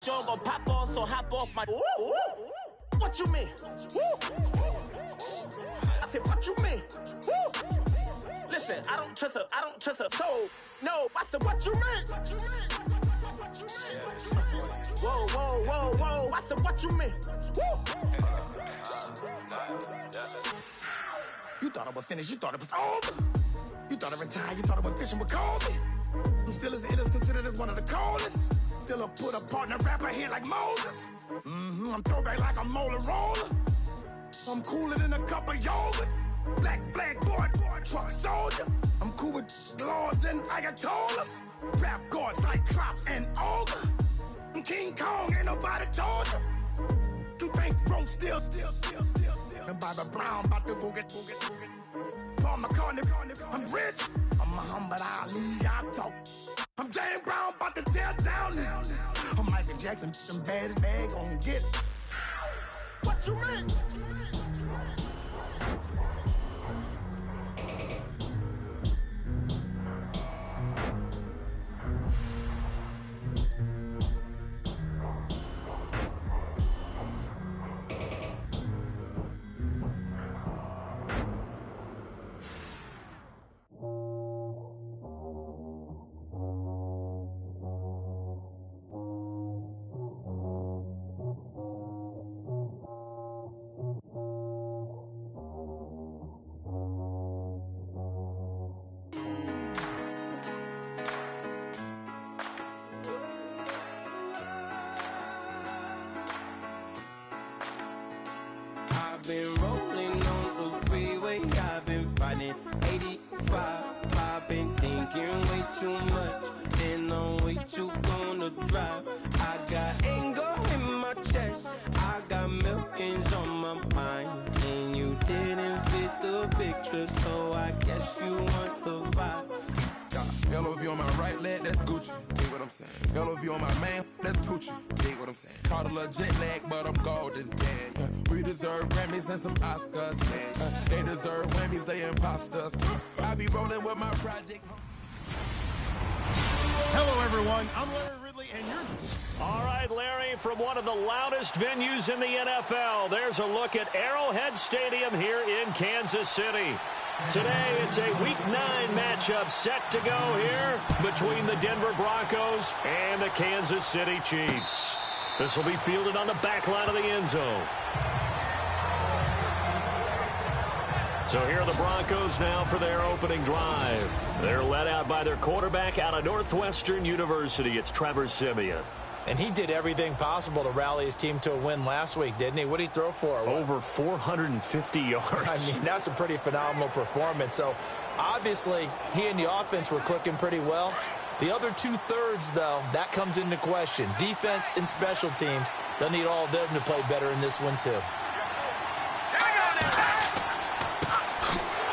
Joe gon' pop on, so hop off my. Ooh. What you mean? Woo. I said, what you mean? Woo. Listen, I don't trust her. So, no, I said, what you mean? Whoa. I said, what you mean? Woo. You thought I was finished, you thought it was over. You thought I retired, you thought I went fishing with Kobe. I'm still as ill as considered as one of the coldest. Still a put a partner rapper here like Moses. I'm throwback like a molar roller. I'm cooler than a cup of yogurt. Black flag boy, truck soldier. I'm cool with laws and ayatollahs. Rap god, Cyclops and ogre. I'm King Kong, ain't nobody told you. You think road still. And Bobby Brown about to go get. Paul McCartney, I'm rich. I'm Muhammad Ali, I talk. I'm James Brown, about to tear down this. I'm Michael Jackson, them baddest bag gon' get it. What you mean? Been rolling on the freeway, I've been riding 85. I've been thinking way too much, and I'm way too gonna drive. I got anger in my chest, I got millions on my mind, and you didn't fit the picture, so I guess you want the vibe. Hello, if you on my right leg, that's Gucci. Dig what I'm saying? Hello, if you on my man, that's Poochie. Dig what I'm saying? Caught a little jet lag, but I'm golden. Yeah. We deserve Grammys and some Oscars. They deserve Whammies, they imposters. I be rolling with my project. Hello, everyone. I'm Larry Ridley, and you're... All right, Larry, from one of the loudest venues in the NFL, there's a look at Arrowhead Stadium here in Kansas City. Today, it's a Week 9 matchup set to go here between the Denver Broncos and the Kansas City Chiefs. This will be fielded on the back line of the end zone. So here are the Broncos now for their opening drive. They're led out by their quarterback out of Northwestern University. It's Trevor Siemian. And he did everything possible to rally his team to a win last week, didn't he? What did he throw for? Over 450 yards. I mean, that's a pretty phenomenal performance. So, obviously, he and the offense were clicking pretty well. The other two-thirds, though, that comes into question. Defense and special teams, they'll need all of them to play better in this one, too.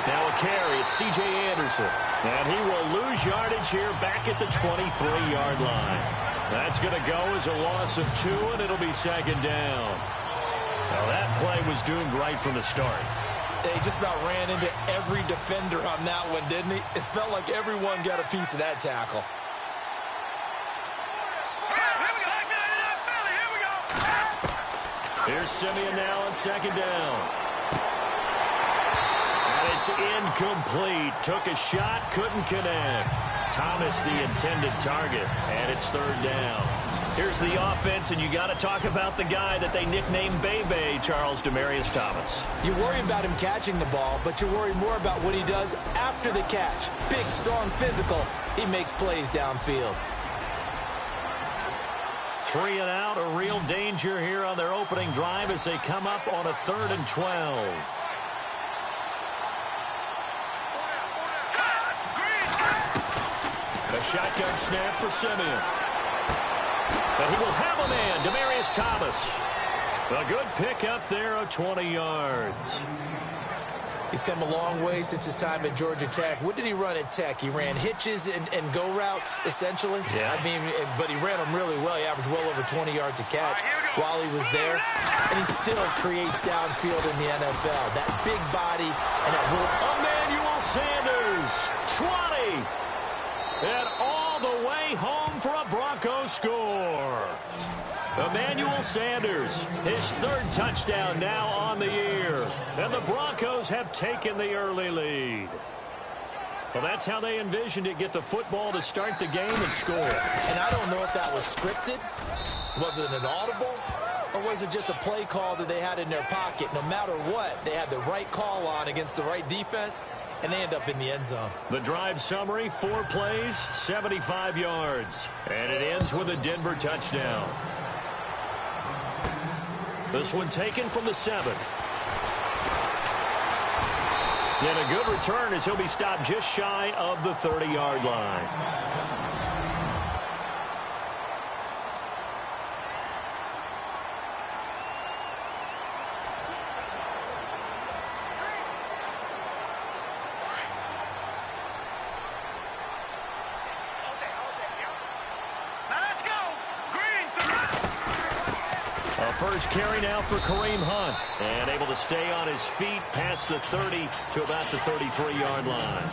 Now a carry, it's C.J. Anderson. And he will lose yardage here back at the 23-yard line. That's going to go as a loss of 2, and it'll be second down. Now that play was doomed right from the start. They just about ran into every defender on that one, didn't he? It felt like everyone got a piece of that tackle. Here's Siemian now on second down. And it's incomplete. Took a shot, couldn't connect. Thomas the intended target, and it's third down. Here's the offense, and you got to talk about the guy that they nicknamed Bebe, Charles Demaryius Thomas. You worry about him catching the ball, but you worry more about what he does after the catch. Big, strong, physical. He makes plays downfield. 3 and out, a real danger here on their opening drive as they come up on a 3rd and 12. A shotgun snap for Siemian. But he will have a man, Demaryius Thomas. A good pickup there of 20 yards. He's come a long way since his time at Georgia Tech. What did he run at Tech? He ran hitches and go routes, essentially. Yeah. I mean, but he ran them really well. He averaged well over 20 yards a catch while he was there. And he still creates downfield in the NFL. That big body and that little... Emmanuel Sanders, 20. And all the way home for a Broncos score. Emmanuel Sanders, his third touchdown now on the year. And the Broncos have taken the early lead. Well, that's how they envisioned it, get the football to start the game and score. And I don't know if that was scripted. Was it an audible? Or was it just a play call that they had in their pocket? No matter what, they had the right call on against the right defense, and they end up in the end zone. The drive summary, 4 plays, 75 yards. And it ends with a Denver touchdown. This one taken from the 7. And a good return as he'll be stopped just shy of the 30-yard line. First carry now for Kareem Hunt. And able to stay on his feet past the 30 to about the 33-yard line.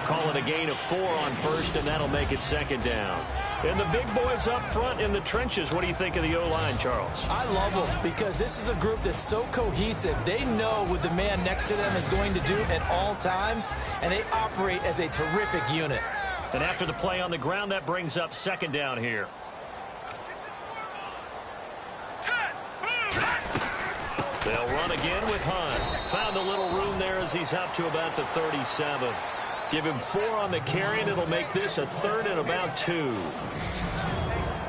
Call it a gain of 4 on first, and that'll make it second down. And the big boys up front in the trenches, what do you think of the O-line, Charles? I love them because this is a group that's so cohesive. They know what the man next to them is going to do at all times, and they operate as a terrific unit. And after the play on the ground, that brings up second down here. They'll run again with Hunt. Found a little room there as he's up to about the 37. Give him 4 on the carry, and it'll make this a 3rd and about 2.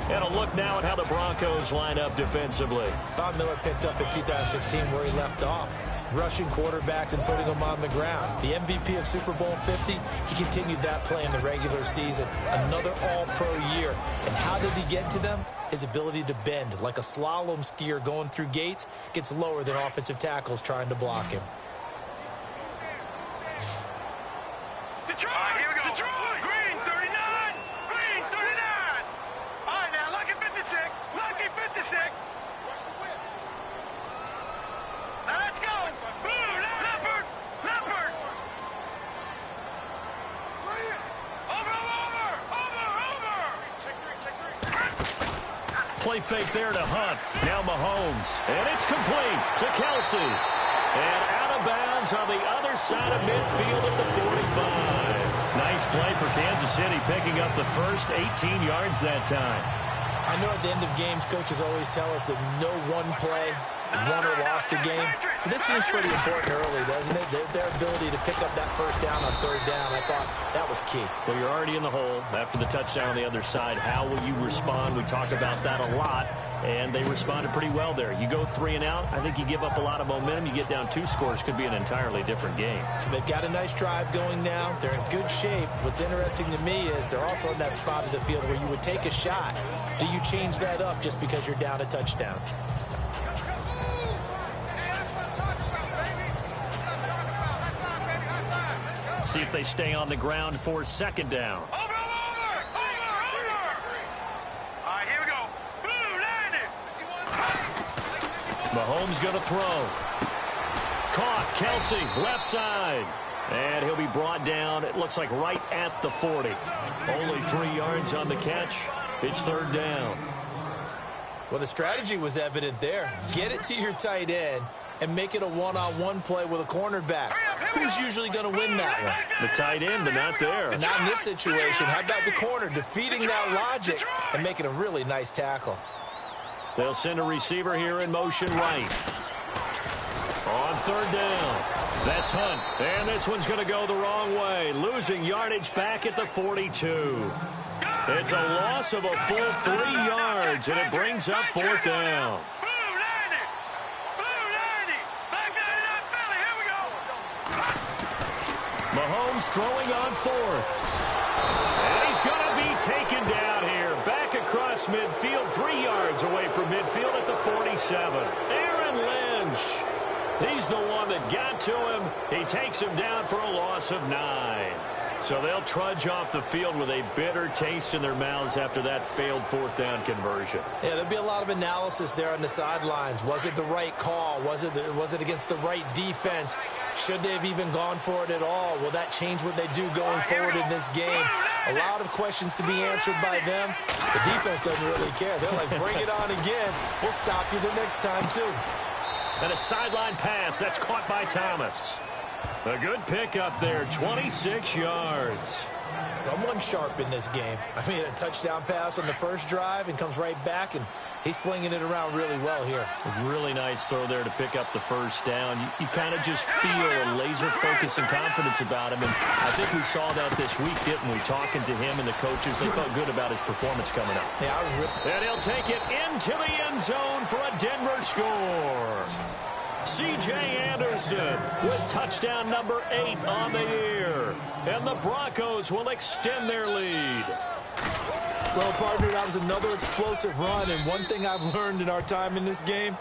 And a look now at how the Broncos line up defensively. Bob Miller picked up in 2016 where he left off, rushing quarterbacks and putting them on the ground. The MVP of Super Bowl 50, he continued that play in the regular season. Another all-pro year. And how does he get to them? His ability to bend like a slalom skier going through gates gets lower than offensive tackles trying to block him. Detroit! Here we go. Detroit! Green 39! Green 39! All right, now, lucky 56. Lucky 56. Now, let's go. Boo! Leopard! Leopard! Over! Play fake there to Hunt. Now Mahomes. And it's complete to Kelsey. And out of bounds on the other side of midfield at the 45. Nice play for Kansas City, picking up the first 18 yards that time. I know at the end of games, coaches always tell us that no one play won or lost a game. This seems pretty important early, doesn't it? Their ability to pick up that first down on 3rd down, I thought that was key. Well, you're already in the hole after the touchdown on the other side. How will you respond? We talk about that a lot, and they responded pretty well there. You go 3 and out, I think you give up a lot of momentum. You get down 2 scores, could be an entirely different game. So they've got a nice drive going now. They're in good shape. What's interesting to me is they're also in that spot of the field where you would take a shot. Do you change that up just because you're down a touchdown? See if they stay on the ground for second down. Over! All right, here we go. Boo! Landed! Mahomes going to throw. Caught. Kelsey, left side. And he'll be brought down, it looks like right at the 40. Only 3 yards on the catch. It's 3rd down. Well, the strategy was evident there. Get it to your tight end and make it a one-on-one play with a cornerback. Who's usually going to win that one? The tight end, but not there. And not in this situation. How about the corner defeating that logic and making a really nice tackle? They'll send a receiver here in motion right. On 3rd down. That's Hunt. And this one's going to go the wrong way. Losing yardage back at the 42. It's a loss of a full 3 yards, and it brings up 4th down. Mahomes throwing on 4th. And he's going to be taken down here. Back across midfield, 3 yards away from midfield at the 47. Aaron Lynch. He's the one that got to him. He takes him down for a loss of 9. So they'll trudge off the field with a bitter taste in their mouths after that failed fourth down conversion. Yeah, there'll be a lot of analysis there on the sidelines. Was it the right call? Was it against the right defense? Should they have even gone for it at all? Will that change what they do going forward in this game? A lot of questions to be answered by them. The defense doesn't really care. They're like, bring it on again. We'll stop you the next time, too. And a sideline pass. That's caught by Thomas. A good pickup there, 26 yards. Someone sharp in this game. I mean, a touchdown pass on the first drive and comes right back, and he's flinging it around really well here. A really nice throw there to pick up the first down. You kind of just feel a laser focus and confidence about him, and I think we saw that this week, didn't we? Talking to him and the coaches, they felt good about his performance coming up. Yeah, I was really... And he'll take it into the end zone for a Denver score. C.J. Anderson with touchdown number 8 on the year. And the Broncos will extend their lead. Well, partner, that was another explosive run. And one thing I've learned in our time in this game,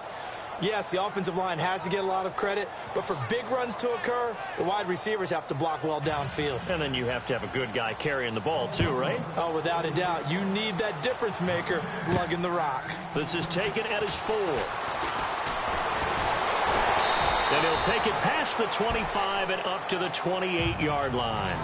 yes, the offensive line has to get a lot of credit. But for big runs to occur, the wide receivers have to block well downfield. And then you have to have a good guy carrying the ball, too, right? Oh, without a doubt. You need that difference maker lugging the rock. This is taken at his 4. And he'll take it past the 25 and up to the 28-yard line.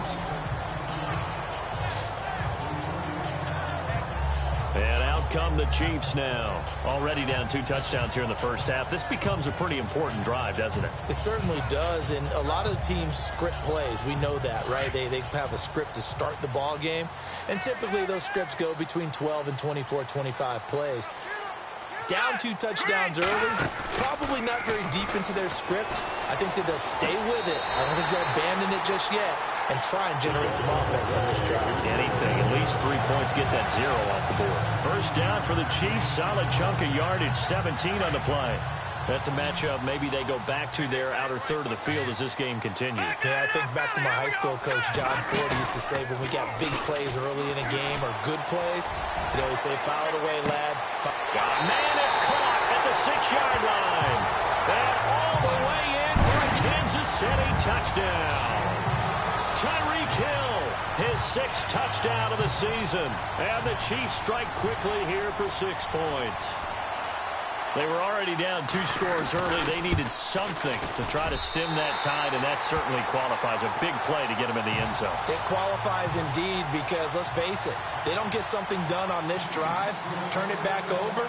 And out come the Chiefs now. Already down 2 touchdowns here in the first half. This becomes a pretty important drive, doesn't it? It certainly does, and a lot of the teams script plays. We know that, right? They have a script to start the ball game, and typically those scripts go between 12 and 24, 25 plays. Down 2 touchdowns early, probably not very deep into their script. I think that they'll stay with it. I don't think they'll abandon it just yet and try and generate some offense on this drive. Anything, at least 3 points, get that 0 off the board. First down for the Chiefs, solid chunk of yardage, 17 on the play. That's a matchup maybe they go back to their outer third of the field as this game continues. Yeah, I think back to my high school coach, John Ford, used to say when we got big plays early in a game or good plays, he'd always say, foul it away, lad. Man, it's caught at the 6-yard line. And all the way in for a Kansas City touchdown. Tyreek Hill, his 6th touchdown of the season. And the Chiefs strike quickly here for 6 points. They were already down 2 scores early. They needed something to try to stem that tide, and that certainly qualifies. A big play to get them in the end zone. It qualifies indeed because, let's face it, they don't get something done on this drive, turn it back over,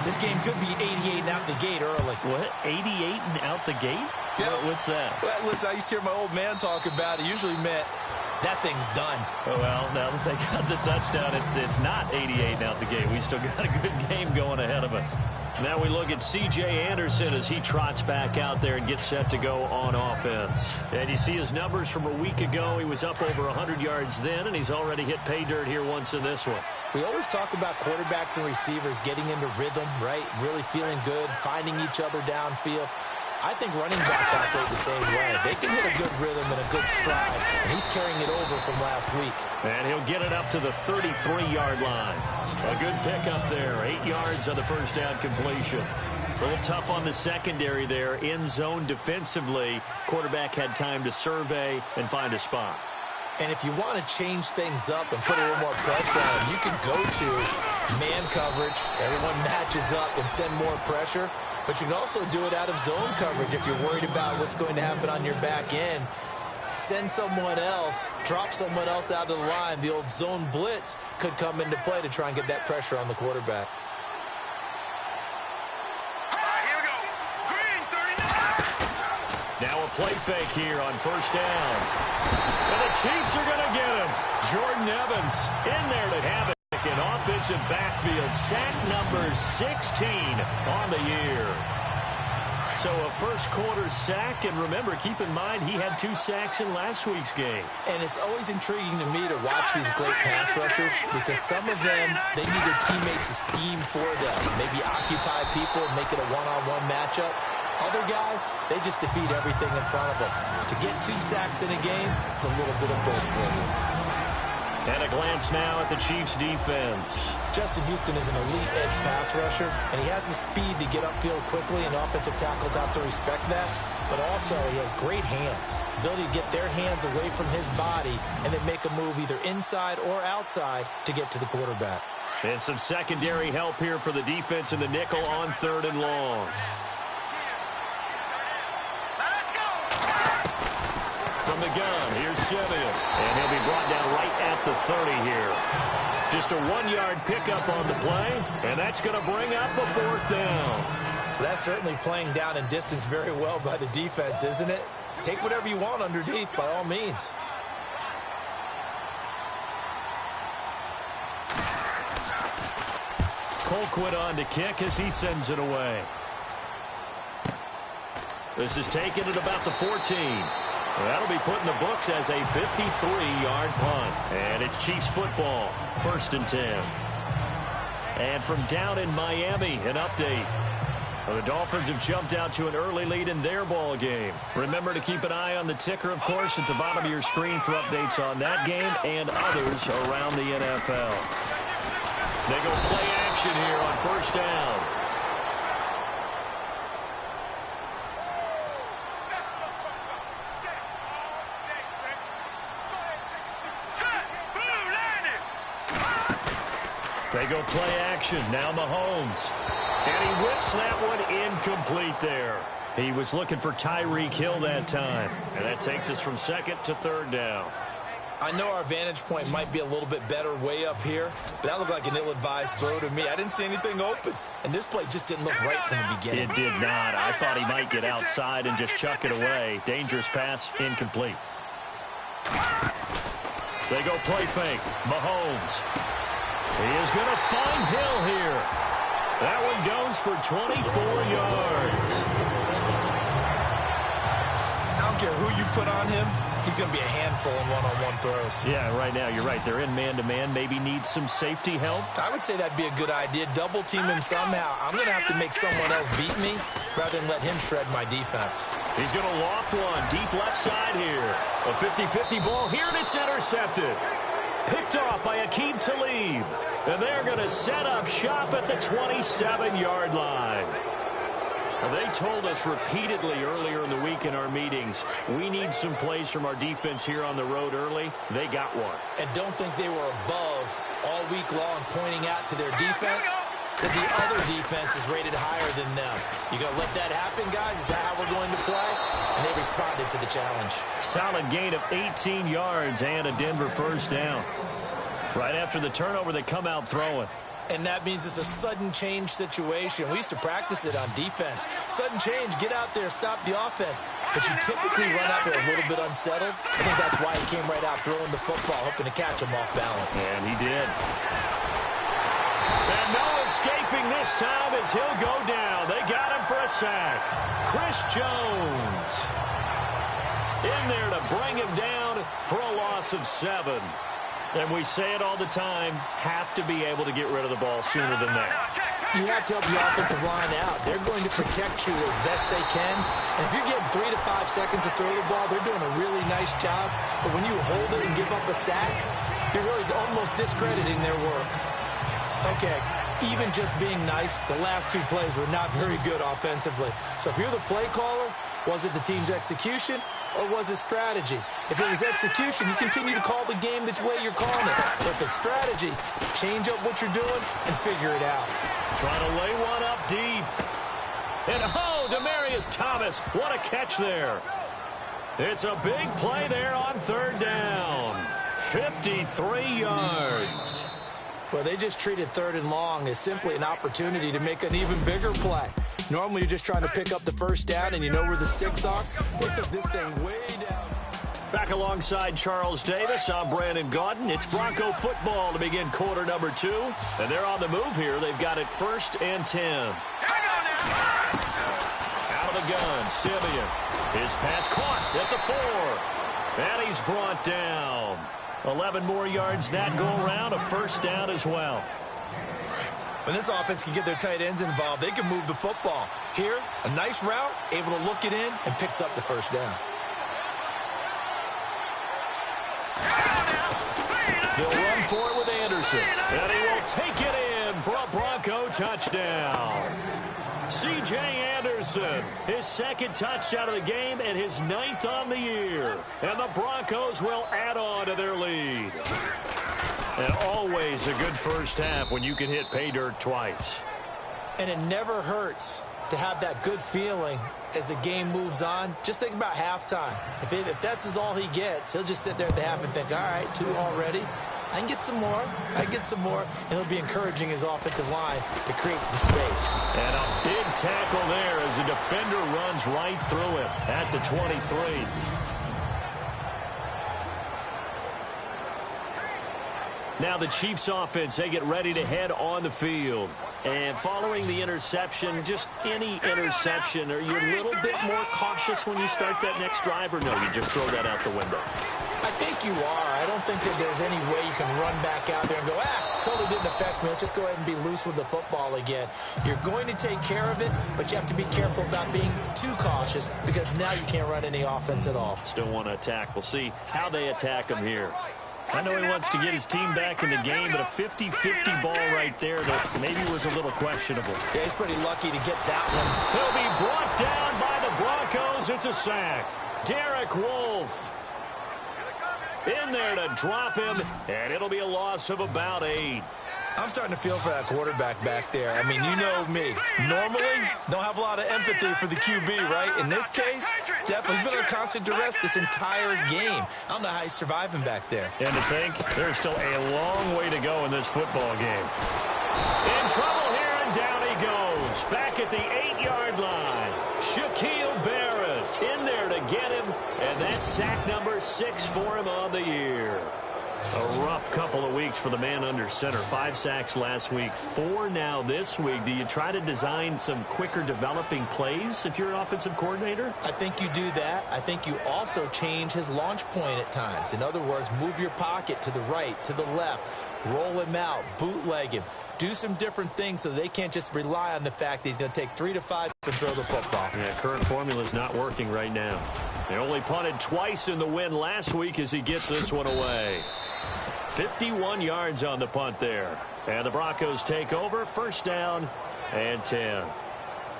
this game could be 88 and out the gate early. What? 88 and out the gate? Yeah. What's that? Well, listen, I used to hear my old man talk about it. Usually meant that thing's done. Oh, well, now that they got the touchdown, it's not 88 and out the gate. We still got a good game going ahead of us. Now we look at C.J. Anderson as he trots back out there and gets set to go on offense. And you see his numbers from a week ago. He was up over 100 yards then, and he's already hit pay dirt here once in this one. We always talk about quarterbacks and receivers getting into rhythm, right? Really feeling good, finding each other downfield. I think running backs operate the same way. They can hit a good rhythm and a good stride, and he's carrying it over from last week. And he'll get it up to the 33-yard line. A good pickup there, 8 yards on the first down completion. A little tough on the secondary there, in zone defensively. Quarterback had time to survey and find a spot. And if you want to change things up and put a little more pressure on him, you can go to man coverage. Everyone matches up and send more pressure. But you can also do it out of zone coverage if you're worried about what's going to happen on your back end. Send someone else, drop someone else out of the line. The old zone blitz could come into play to try and get that pressure on the quarterback. Now a play fake here on first down. And the Chiefs are going to get him. Jordan Evans in there to have it. In offensive backfield, sack number 16 on the year. So a first quarter sack, and remember, keep in mind, he had 2 sacks in last week's game. And it's always intriguing to me to watch these great pass rushers because some of them, they need their teammates to scheme for them. Maybe occupy people, make it a one-on-one matchup. Other guys, they just defeat everything in front of them. To get 2 sacks in a game, it's a little bit of both for them. And a glance now at the Chiefs' defense. Justin Houston is an elite edge pass rusher, and he has the speed to get upfield quickly, and offensive tackles have to respect that. But also, he has great hands, ability to get their hands away from his body and then make a move either inside or outside to get to the quarterback. And some secondary help here for the defense in the nickel on 3rd and long. From the gun, here's Simeon. And he'll be brought down right at the 30 here. Just a 1-yard pickup on the play, and that's going to bring up a 4th down. That's certainly playing down in distance very well by the defense, isn't it? Take whatever you want underneath, by all means. Colquitt on to kick as he sends it away. This is taken at about the 14. That'll be put in the books as a 53-yard punt. And it's Chiefs football, 1st and 10. And from down in Miami, an update. Well, the Dolphins have jumped out to an early lead in their ball game. Remember to keep an eye on the ticker, of course, at the bottom of your screen for updates on that game and others around the NFL. They go play action here on 1st down. They go play action. Now Mahomes. And he whips that one incomplete there. He was looking for Tyreek Hill that time. And that takes us from 2nd to 3rd down. I know our vantage point might be a little bit better way up here, but that looked like an ill-advised throw to me. I didn't see anything open, and this play just didn't look right from the beginning. It did not. I thought he might get outside and just chuck it away. Dangerous pass, incomplete. They go play fake. Mahomes. He is going to find Hill here. That one goes for 24 yards. I don't care who you put on him. He's going to be a handful in one-on-one throws. Yeah, right now, you're right. They're in man-to-man. Maybe need some safety help. I would say that'd be a good idea. Double team him somehow. I'm going to have to make someone else beat me rather than let him shred my defense. He's going to loft one deep left side here. A 50-50 ball here, and it's intercepted. Picked off by Aqib Talib. And they're going to set up shop at the 27-yard line. Well, they told us repeatedly earlier in the week in our meetings, we need some plays from our defense here on the road early. They got one. And don't think they were above all week long pointing out to their defense that the other defense is rated higher than them. You going to let that happen, guys? Is that how we're going to play? And they responded to the challenge. Solid gain of 18 yards and a Denver 1st down. Right after the turnover, they come out throwing. And that means it's a sudden change situation. We used to practice it on defense. Sudden change, get out there, stop the offense. But you typically run out there a little bit unsettled. I think that's why he came right out throwing the football, hoping to catch him off balance. And he did. And no escaping this time as he'll go down. They got him for a sack. Chris Jones in there to bring him down for a loss of 7. And we say it all the time, have to be able to get rid of the ball sooner than that. You have to help the offensive line out. They're going to protect you as best they can. And if you're getting 3 to 5 seconds to throw the ball, they're doing a really nice job. But when you hold it and give up a sack, you're really almost discrediting their work. Okay, even just being nice, the last 2 plays were not very good offensively. So if you're the play caller, was it the team's execution or was it strategy? If it was execution, you continue to call the game the way you're calling it. But if it's strategy, change up what you're doing and figure it out. Trying to lay one up deep. And Demaryius Thomas, what a catch there. It's a big play there on 3rd down. 53 yards. Well, they just treated 3rd and long as simply an opportunity to make an even bigger play. Normally, you're just trying to pick up the 1st down and you know where the sticks are. They took this thing way down. Back alongside Charles Davis, I'm Brandon Gaudin. It's Bronco football to begin quarter number 2. And they're on the move here. They've got it 1st and 10. Out of the gun, Simeon. His pass caught at the 4. And he's brought down. 11 more yards that go around, a 1st down as well. When this offense can get their tight ends involved, they can move the football. Here, a nice route, able to look it in, and picks up the 1st down. They'll for it with Anderson. And he will take it in for a Bronco touchdown. C.J. Anderson, his second touchdown of the game and his 9th on the year. And the Broncos will add on to their lead. And always a good first half when you can hit pay dirt twice. And it never hurts to have that good feeling as the game moves on. Just think about halftime. If that's all he gets, he'll just sit there at the half and think, all right, 2 already. I can get some more. And he'll be encouraging his offensive line to create some space. And a big tackle there as the defender runs right through him at the 23. Now the Chiefs offense, they get ready to head on the field. And following the interception, just any interception, are you a little bit more cautious when you start that next drive, or no, you just throw that out the window? I think you are. I don't think that there's any way you can run back out there and go, totally didn't affect me. Let's just go ahead and be loose with the football again. You're going to take care of it, but you have to be careful about being too cautious because now you can't run any offense at all. Still want to attack. We'll see how they attack him here. I know he wants to get his team back in the game, but a 50-50 ball right there that maybe was a little questionable. Yeah, he's pretty lucky to get that one. He'll be brought down by the Broncos. It's a sack. Derek Wolfe in there to drop him, and it'll be a loss of about 8. I'm starting to feel for that quarterback back there. I mean, you know me. Normally, don't have a lot of empathy for the QB, right? In this case, definitely been under constant duress this entire game. I don't know how he's surviving back there. And to think, there's still a long way to go in this football game. In trouble here, and down he goes. Back at the 8-yard line. Shaquille Barrett in there to get him, and that's sack number 6 for him on the year. A rough couple of weeks for the man under center. 5 sacks last week, 4 now this week. Do you try to design some quicker developing plays if you're an offensive coordinator? I think you do that. I think you also change his launch point at times. In other words, move your pocket to the right, to the left, roll him out, bootleg him. Do some different things so they can't just rely on the fact that he's going to take 3 to 5 and throw the football. Yeah, current formula is not working right now. They only punted twice in the win last week as he gets this one away. 51 yards on the punt there. And the Broncos take over. First down and 10.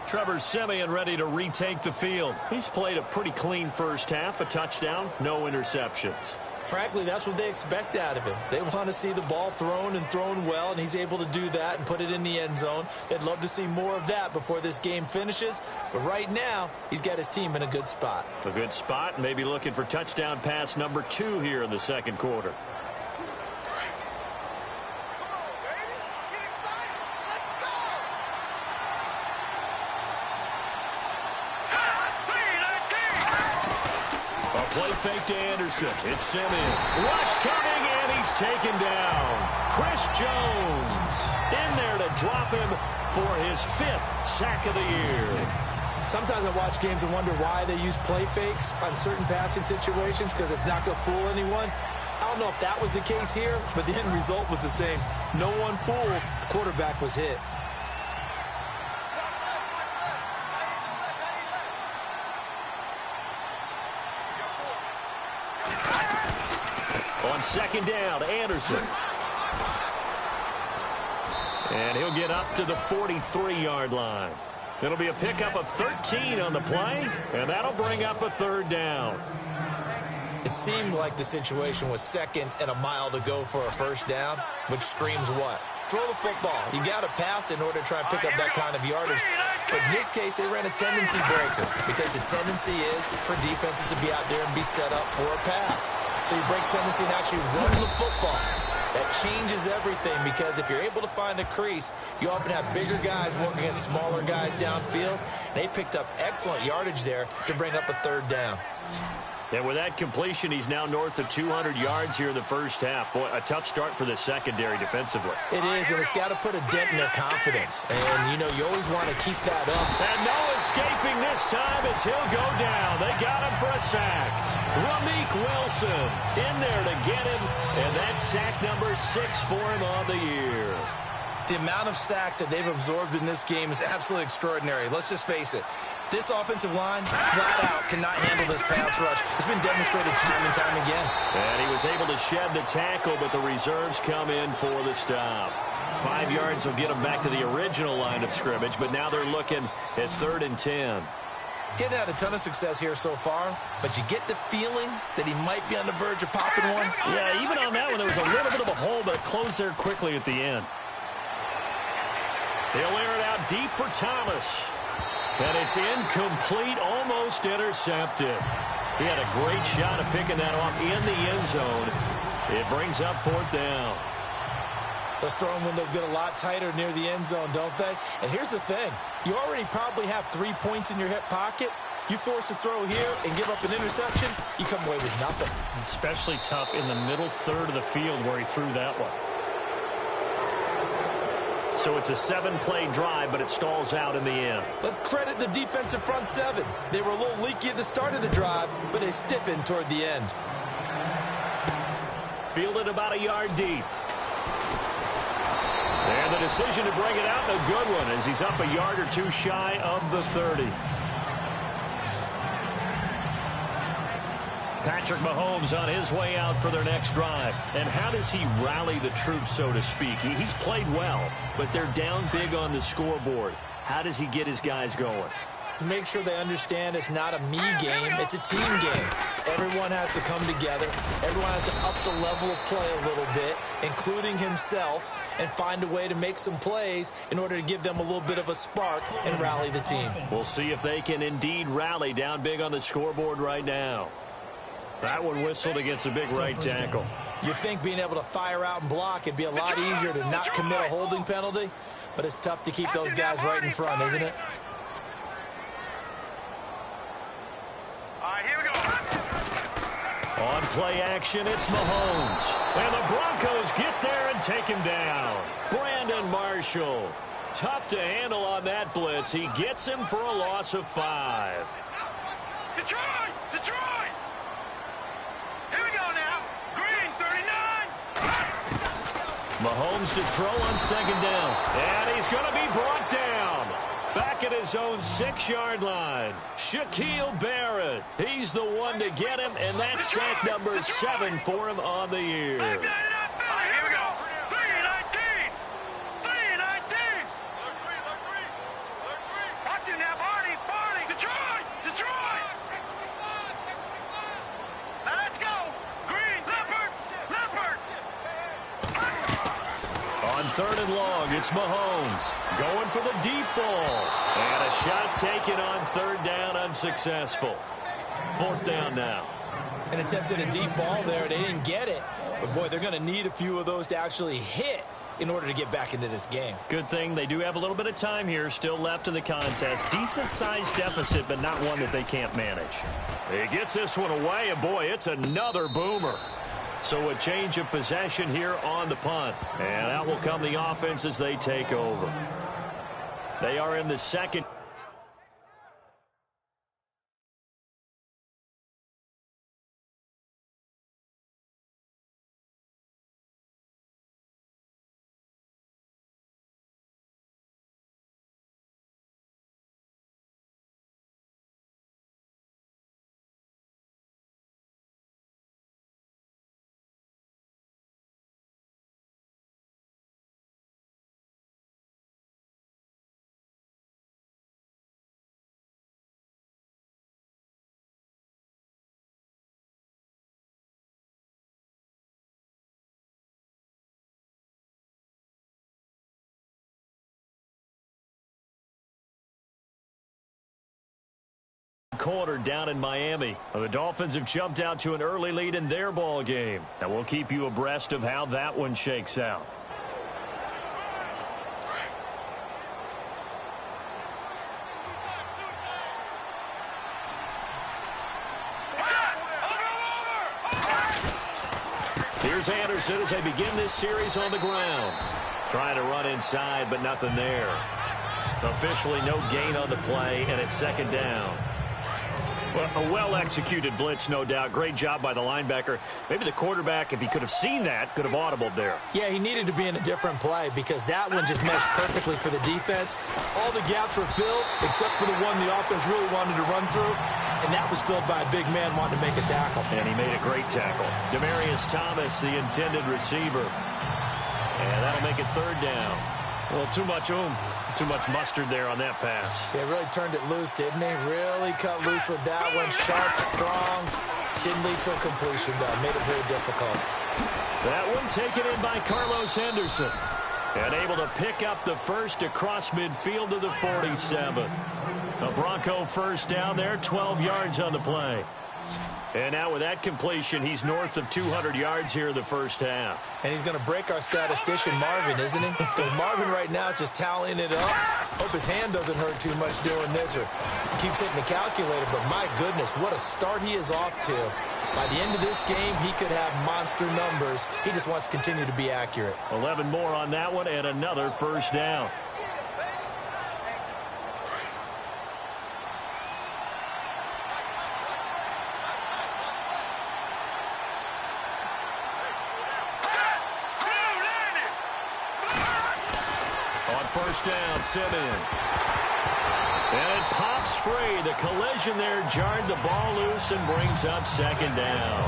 Trevor Siemian ready to retake the field. He's played a pretty clean first half. A touchdown, no interceptions. Frankly, that's what they expect out of him. They want to see the ball thrown and thrown well, and he's able to do that and put it in the end zone. They'd love to see more of that before this game finishes. But right now, he's got his team in a good spot. A good spot, maybe looking for touchdown pass number 2 here in the second quarter. Play fake to Anderson. It's Siemian. Rush coming, and he's taken down. Chris Jones in there to drop him for his 5th sack of the year. Sometimes I watch games and wonder why they use play fakes on certain passing situations because it's not going to fool anyone. I don't know if that was the case here, but the end result was the same. No one fooled. The quarterback was hit. On second down, Anderson. And he'll get up to the 43-yard line. It'll be a pickup of 13 on the play, and that'll bring up a 3rd down. It seemed like the situation was 2nd and a mile to go for a first down, which screams what? Throw the football. You got to pass in order to try and pick up that kind of yardage. But in this case, they ran a tendency breaker because the tendency is for defenses to be out there and be set up for a pass. So you break tendency and actually run the football. That changes everything because if you're able to find a crease, you often have bigger guys working against smaller guys downfield. They picked up excellent yardage there to bring up a 3rd down. And with that completion, he's now north of 200 yards here in the first half. Boy, a tough start for the secondary defensively. It is, and it's got to put a dent in their confidence. And, you know, you always want to keep that up. And no escaping this time as he'll go down. They got him for a sack. Ramik Wilson in there to get him. And that's sack number 6 for him on the year. The amount of sacks that they've absorbed in this game is absolutely extraordinary. Let's just face it. This offensive line, flat out, cannot handle this pass rush. It's been demonstrated time and time again. And he was able to shed the tackle, but the reserves come in for the stop. 5 yards will get them back to the original line of scrimmage, but now they're looking at 3rd and 10. Getting had a ton of success here so far, but you get the feeling that he might be on the verge of popping one. Yeah, even on that one, there was a little bit of a hole, but it closed there quickly at the end. They'll air it out deep for Thomas. And it's incomplete, almost intercepted. He had a great shot of picking that off in the end zone. It brings up 4th down. Those throwing windows get a lot tighter near the end zone, don't they? And here's the thing. You already probably have 3 points in your hip pocket. You force a throw here and give up an interception, you come away with nothing. Especially tough in the middle third of the field where he threw that one. So it's a 7-play drive, but it stalls out in the end. Let's credit the defensive front 7. They were a little leaky at the start of the drive, but they stiffened toward the end. Fielded about a yard deep. And the decision to bring it out, a good one, as he's up a yard or 2 shy of the 30. Patrick Mahomes on his way out for their next drive. And how does he rally the troops, so to speak? He's played well, but they're down big on the scoreboard. How does he get his guys going? To make sure they understand it's not a me game, it's a team game. Everyone has to come together. Everyone has to up the level of play a little bit, including himself, and find a way to make some plays in order to give them a little bit of a spark and rally the team. We'll see if they can indeed rally down big on the scoreboard right now. That one whistled against a big right tackle. You'd think being able to fire out and block it'd be a lot easier to not commit a holding penalty, but it's tough to keep those guys right in front, isn't it? All right, here we go. On play action, it's Mahomes. And the Broncos get there and take him down. Brandon Marshall. Tough to handle on that blitz. He gets him for a loss of 5. Detroit! Detroit! Here we go now. Green, 39. Mahomes to throw on 2nd down. And he's going to be brought down. Back at his own 6-yard line. Shaquille Barrett. He's the one to get him, and that's sack number 7 for him on the year. All right, here we go. 3-19. 3-19. Watch him now, Barney. Barney. Detroit. Detroit. Now let's go. Green. Leopard. Leopard. On 3rd and long, it's Mahomes going for the deep ball. And a shot taken on 3rd down, unsuccessful. 4th down now. An attempt at a deep ball there. They didn't get it. But, boy, they're going to need a few of those to actually hit in order to get back into this game. Good thing they do have a little bit of time here still left in the contest. Decent-sized deficit, but not one that they can't manage. He gets this one away, and, boy, it's another boomer. So a change of possession here on the punt. And out will come the offense as they take over. They are in the 2nd. Quarter down in Miami. The Dolphins have jumped out to an early lead in their ball game. And we'll keep you abreast of how that one shakes out. Here's Anderson as they begin this series on the ground. Trying to run inside, but nothing there. Officially no gain on the play, and it's 2nd down. Well, a well-executed blitz, no doubt. Great job by the linebacker. Maybe the quarterback, if he could have seen that, could have audibled there. Yeah, he needed to be in a different play because that one just meshed perfectly for the defense. All the gaps were filled except for the one the offense really wanted to run through, and that was filled by a big man wanting to make a tackle. And he made a great tackle. Demaryius Thomas, the intended receiver. And that'll make it third down. Well, too much oomph, too much mustard there on that pass. Yeah, really turned it loose, didn't he? Really cut loose with that one. Sharp, strong. Didn't lead to a completion, though. Made it very difficult. That one taken in by Carlos Henderson. And able to pick up the first across midfield to the 47. A Bronco first down there, 12 yards on the play. And now with that completion, he's north of 200 yards here in the first half. And he's going to break our statistician, Marvin, isn't he? Because Marvin right now is just tallying it up. Hope his hand doesn't hurt too much doing this, or keeps hitting the calculator. But my goodness, what a start he is off to. By the end of this game, he could have monster numbers. He just wants to continue to be accurate. 11 more on that one and another first down. First down, Simeon. And it pops free. The collision there jarred the ball loose and brings up second down.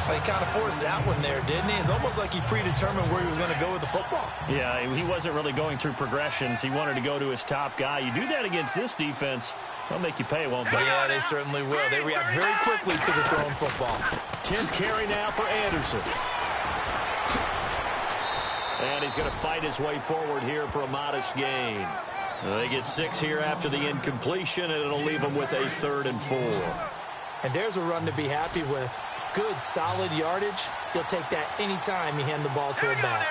Well, he kind of forced that one there, didn't he? It's almost like he predetermined where he was going to go with the football. Yeah, he wasn't really going through progressions. He wanted to go to his top guy. You do that against this defense, they'll make you pay, won't they? Yeah, they certainly will. They react very quickly to the thrown football. 10th carry now for Anderson. And he's going to fight his way forward here for a modest gain. They get 6 here after the incompletion, and it'll leave them with a 3rd and 4. And there's a run to be happy with. Good, solid yardage. He'll take that anytime you hand the ball to a back.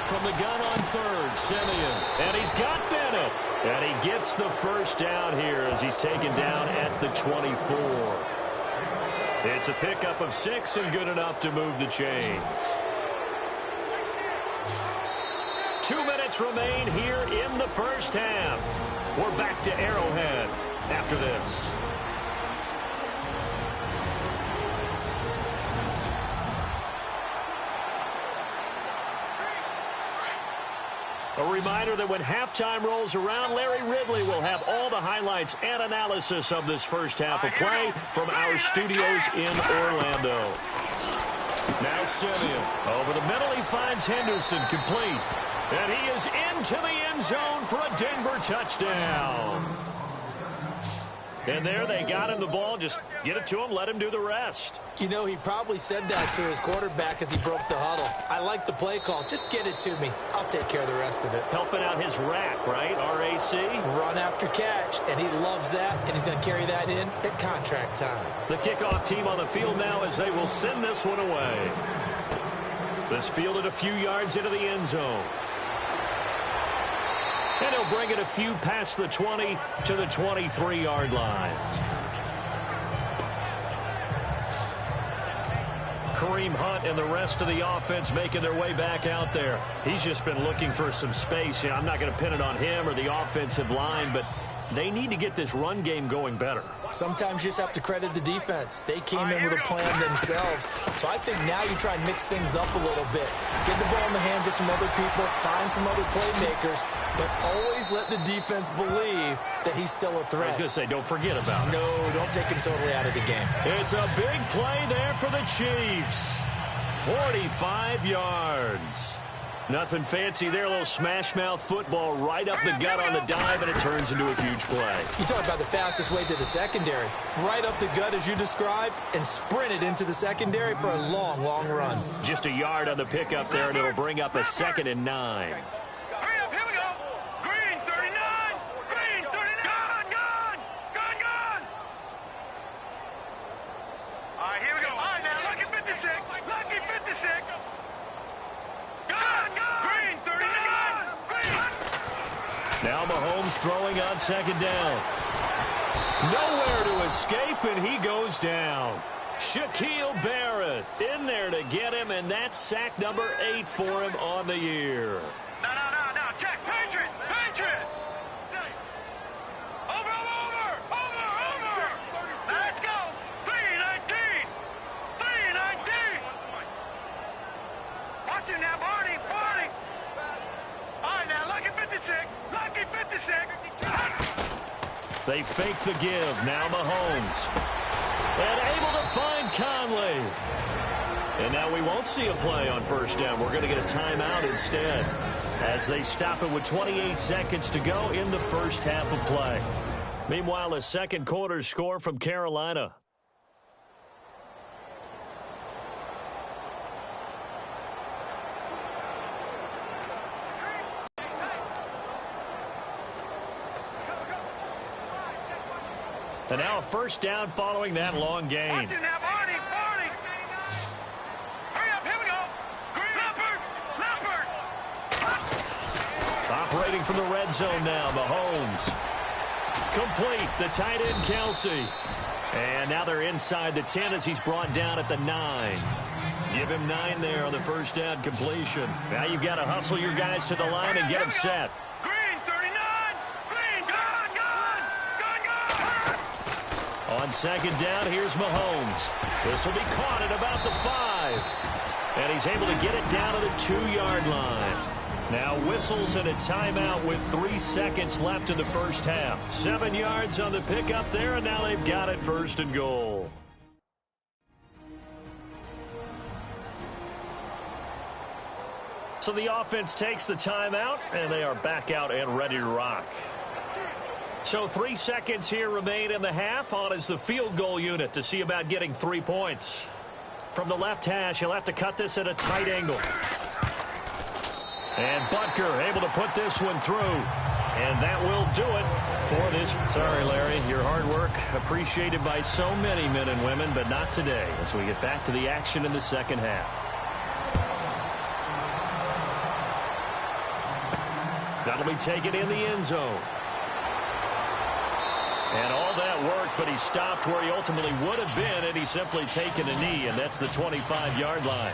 From the gun on 3rd, Simeon. And he's got Bennett. And he gets the first down here as he's taken down at the 24. It's a pickup of 6 and good enough to move the chains. 2 minutes remain here in the first half. We're back to Arrowhead after this. A reminder that when halftime rolls around, Larry Ridley will have all the highlights and analysis of this first half of play from our studios in Orlando. Now Simeon over the middle. He finds Henderson complete. And he is into the end zone for a Denver touchdown. And there they got him the ball. Just get it to him, let him do the rest. You know, he probably said that to his quarterback as he broke the huddle. I like the play call. Just get it to me. I'll take care of the rest of it. Helping out his rack, right? RAC. Run after catch, and he loves that, and he's going to carry that in at contract time. The kickoff team on the field now as they will send this one away. This fielded a few yards into the end zone. And he'll bring it a few past the 20 to the 23-yard line. Kareem Hunt and the rest of the offense making their way back out there. He's just been looking for some space. I'm not going to pin it on him or the offensive line, but they need to get this run game going better. Sometimes you just have to credit the defense. They came in with a plan themselves. So I think now you try and mix things up a little bit. Get the ball in the hands of some other people, find some other playmakers, but always let the defense believe that he's still a threat. I was going to say, don't forget about it. No, don't take him totally out of the game. It's a big play there for the Chiefs. 45 yards. Nothing fancy there. A little smash-mouth football right up the gut on the dive, and it turns into a huge play. You talk about the fastest way to the secondary. Right up the gut, as you described, and sprinted into the secondary for a long, long run. Just a yard on the pickup there, and it'll bring up a 2nd and 9. Now Mahomes throwing on 2nd down. Nowhere to escape, and he goes down. Shaquille Barrett in there to get him, and that's sack number 8 for him on the year. No, check. Patriot. Over. They fake the give. Now Mahomes. And able to find Conley. And now we won't see a play on first down. We're going to get a timeout instead as they stop it with 28 seconds to go in the first half of play. Meanwhile, a second quarter score from Carolina. And now a first down following that long gain. Operating from the red zone now, Mahomes. Complete, the tight end, Kelsey. And now they're inside the 10 as he's brought down at the 9. Give him 9 there on the first down completion. Now you've got to hustle your guys to the line and get them set. On second down, here's Mahomes. This will be caught at about the 5. And he's able to get it down to the 2-yard line. Now whistles and a timeout with 3 seconds left in the first half. 7 yards on the pickup there, and now they've got it first and goal. So the offense takes the timeout, and they are back out and ready to rock. So 3 seconds here remain in the half. On is the field goal unit to see about getting 3 points. From the left hash, he'll have to cut this at a tight angle. And Butker able to put this one through. And that will do it for this. Sorry, Larry, your hard work appreciated by so many men and women, but not today as we get back to the action in the second half. That'll be taken in the end zone. And all that work, but he stopped where he ultimately would have been had he simply taken a knee, and that's the 25-yard line.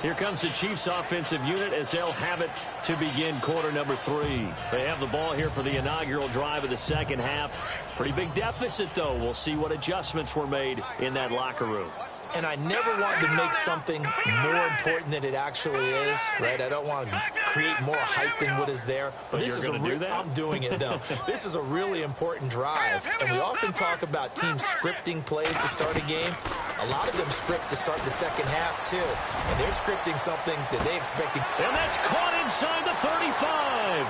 Here comes the Chiefs offensive unit as they'll have it to begin quarter number 3. They have the ball here for the inaugural drive of the second half. Pretty big deficit, though. We'll see what adjustments were made in that locker room. And I never want to make something more important than it actually is, right? I don't want to create more hype than what is there. But this is I'm doing it, though. This is a really important drive. And we often talk about teams scripting plays to start a game. A lot of them script to start the second half, too. And they're scripting something that they expected. And that's caught inside the 35.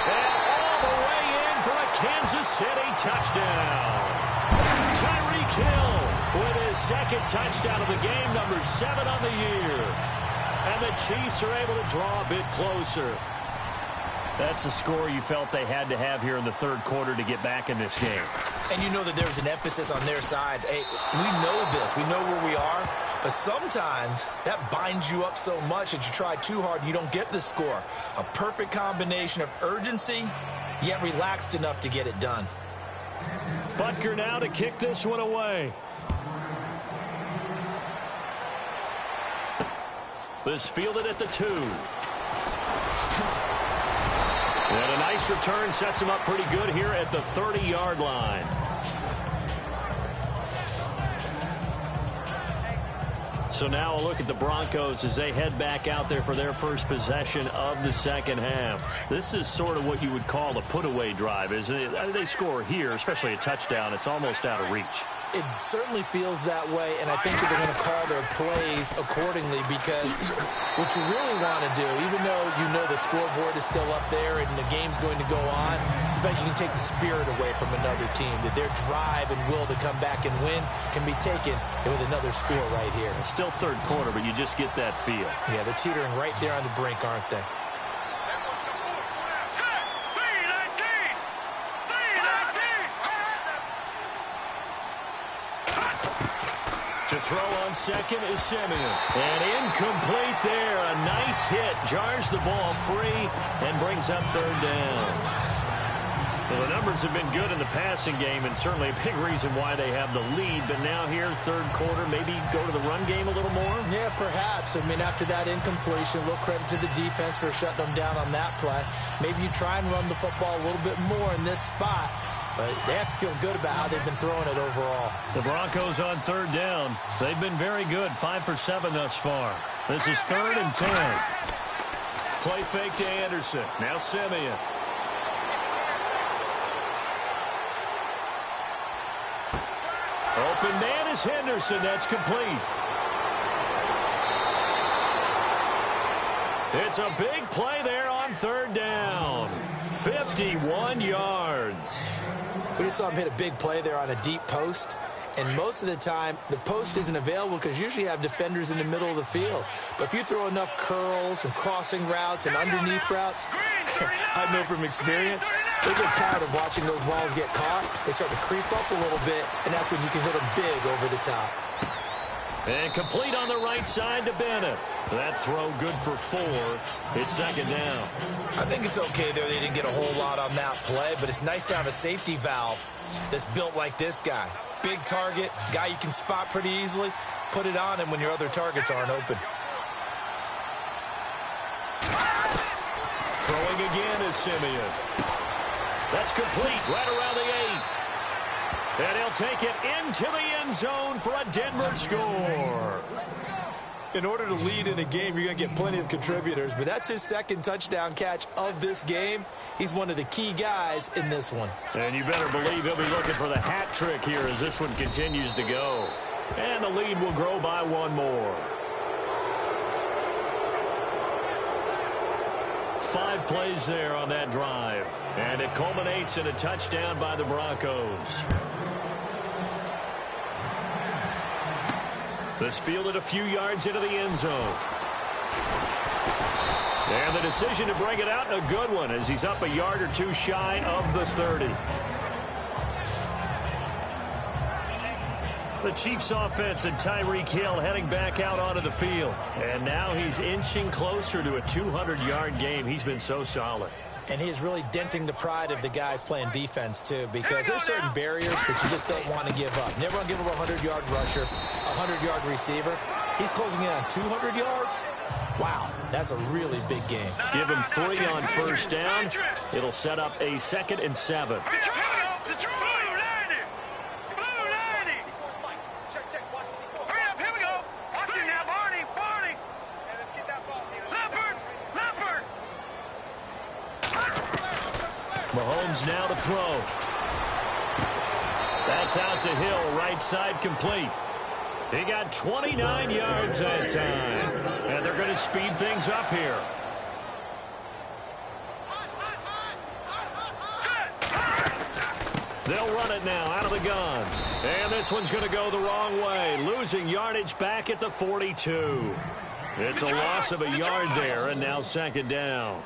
And all the way in for a Kansas City touchdown. Tyreek Hill with his second touchdown of the game, number 7 on the year. And the Chiefs are able to draw a bit closer. That's a score you felt they had to have here in the third quarter to get back in this game. And you know that there's an emphasis on their side. Hey, we know this. We know where we are. But sometimes that binds you up so much that you try too hard, you don't get the score. A perfect combination of urgency, yet relaxed enough to get it done. Butker now to kick this one away. This fielded at the 2. And a nice return sets him up pretty good here at the 30-yard line. So now a look at the Broncos as they head back out there for their first possession of the second half. This is sort of what you would call a put-away drive, isn't it? They score here, especially a touchdown. It's almost out of reach. It certainly feels that way, and I think that they're going to call their plays accordingly because what you really want to do, even though you know the scoreboard is still up there and the game's going to go on, the fact you can take the spirit away from another team, that their drive and will to come back and win can be taken with another score right here. It's still third quarter, but you just get that feel. Yeah, they're teetering right there on the brink, aren't they? To throw on second is Simeon. And incomplete there. A nice hit. Jars the ball free and brings up third down. Well, the numbers have been good in the passing game and certainly a big reason why they have the lead. But now here, third quarter, maybe go to the run game a little more? Yeah, perhaps. I mean, after that incompletion, a little credit to the defense for shutting them down on that play. Maybe you try and run the football a little bit more in this spot. But they have to feel good about how they've been throwing it overall. The Broncos on third down. They've been very good, 5 for 7 thus far. This is 3rd and 10. Play fake to Anderson. Now Simeon. Open man is Henderson. That's complete. It's a big play there on third down. 51 yards. We just saw him hit a big play there on a deep post. And most of the time, the post isn't available because usually you have defenders in the middle of the field. But if you throw enough curls and crossing routes and underneath routes, I know from experience, they get tired of watching those balls get caught. They start to creep up a little bit, and that's when you can hit them big over the top. And complete on the right side to Bennett. That throw good for 4. It's second down. I think it's okay there. They didn't get a whole lot on that play, but it's nice to have a safety valve that's built like this guy. Big target, guy you can spot pretty easily. Put it on him when your other targets aren't open. Throwing again is Simeon. That's complete right around the 8. And he'll take it into the end zone for a Denver score. In order to lead in a game, you're going to get plenty of contributors, but that's his second touchdown catch of this game. He's one of the key guys in this one. And you better believe he'll be looking for the hat trick here as this one continues to go. And the lead will grow by 1 more. 5 plays there on that drive. And it culminates in a touchdown by the Broncos. This fielded a few yards into the end zone. And the decision to bring it out in a good one as he's up a yard or 2 shy of the 30. The Chiefs offense and Tyreek Hill heading back out onto the field. And now he's inching closer to a 200-yard game. He's been so solid. And he is really denting the pride of the guys playing defense, too, because there's certain barriers that you just don't want to give up. Never want to give up a 100-yard rusher, a 100-yard receiver. He's closing in on 200 yards. Wow, that's a really big game. Give him 3 on first down. It'll set up a 2nd and 7. Mahomes now to throw. That's out to Hill, right side complete. He got 29 yards that time. And they're going to speed things up here. They'll run it now out of the gun. And this one's going to go the wrong way. Losing yardage back at the 42. It's a loss of a yard there, and now 2nd down.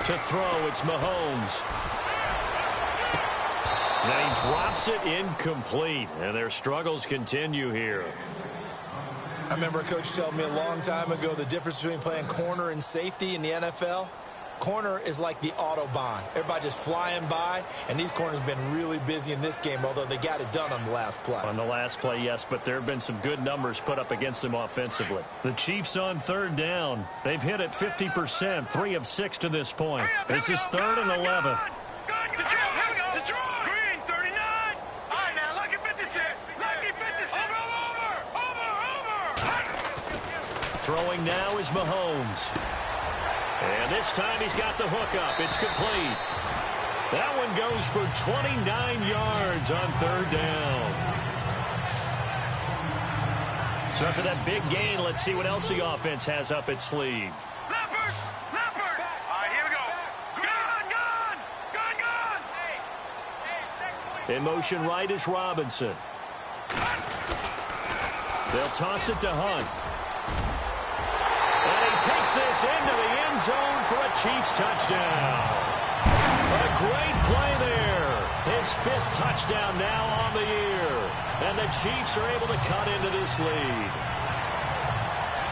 To throw, it's Mahomes. Now he drops it incomplete, and their struggles continue here. I remember a coach telling me a long time ago the difference between playing corner and safety in the NFL. Corner is like the Autobahn. Everybody just flying by, and these corners have been really busy in this game, although they got it done on the last play. On the last play, yes, but there have been some good numbers put up against them offensively. The Chiefs on 3rd down. They've hit it 50%, 3 of 6 to this point. This is 3rd and 11. Throwing now is Mahomes. And this time he's got the hook up. It's complete. That one goes for 29 yards on 3rd down. So after that big gain, let's see what else the offense has up its sleeve. Leopard! Leopard! All right, here we go. Gun! In motion right is Robinson. They'll toss it to Hunt. Takes this into the end zone for a Chiefs touchdown. A great play there. His 5th touchdown now on the year. And the Chiefs are able to cut into this lead.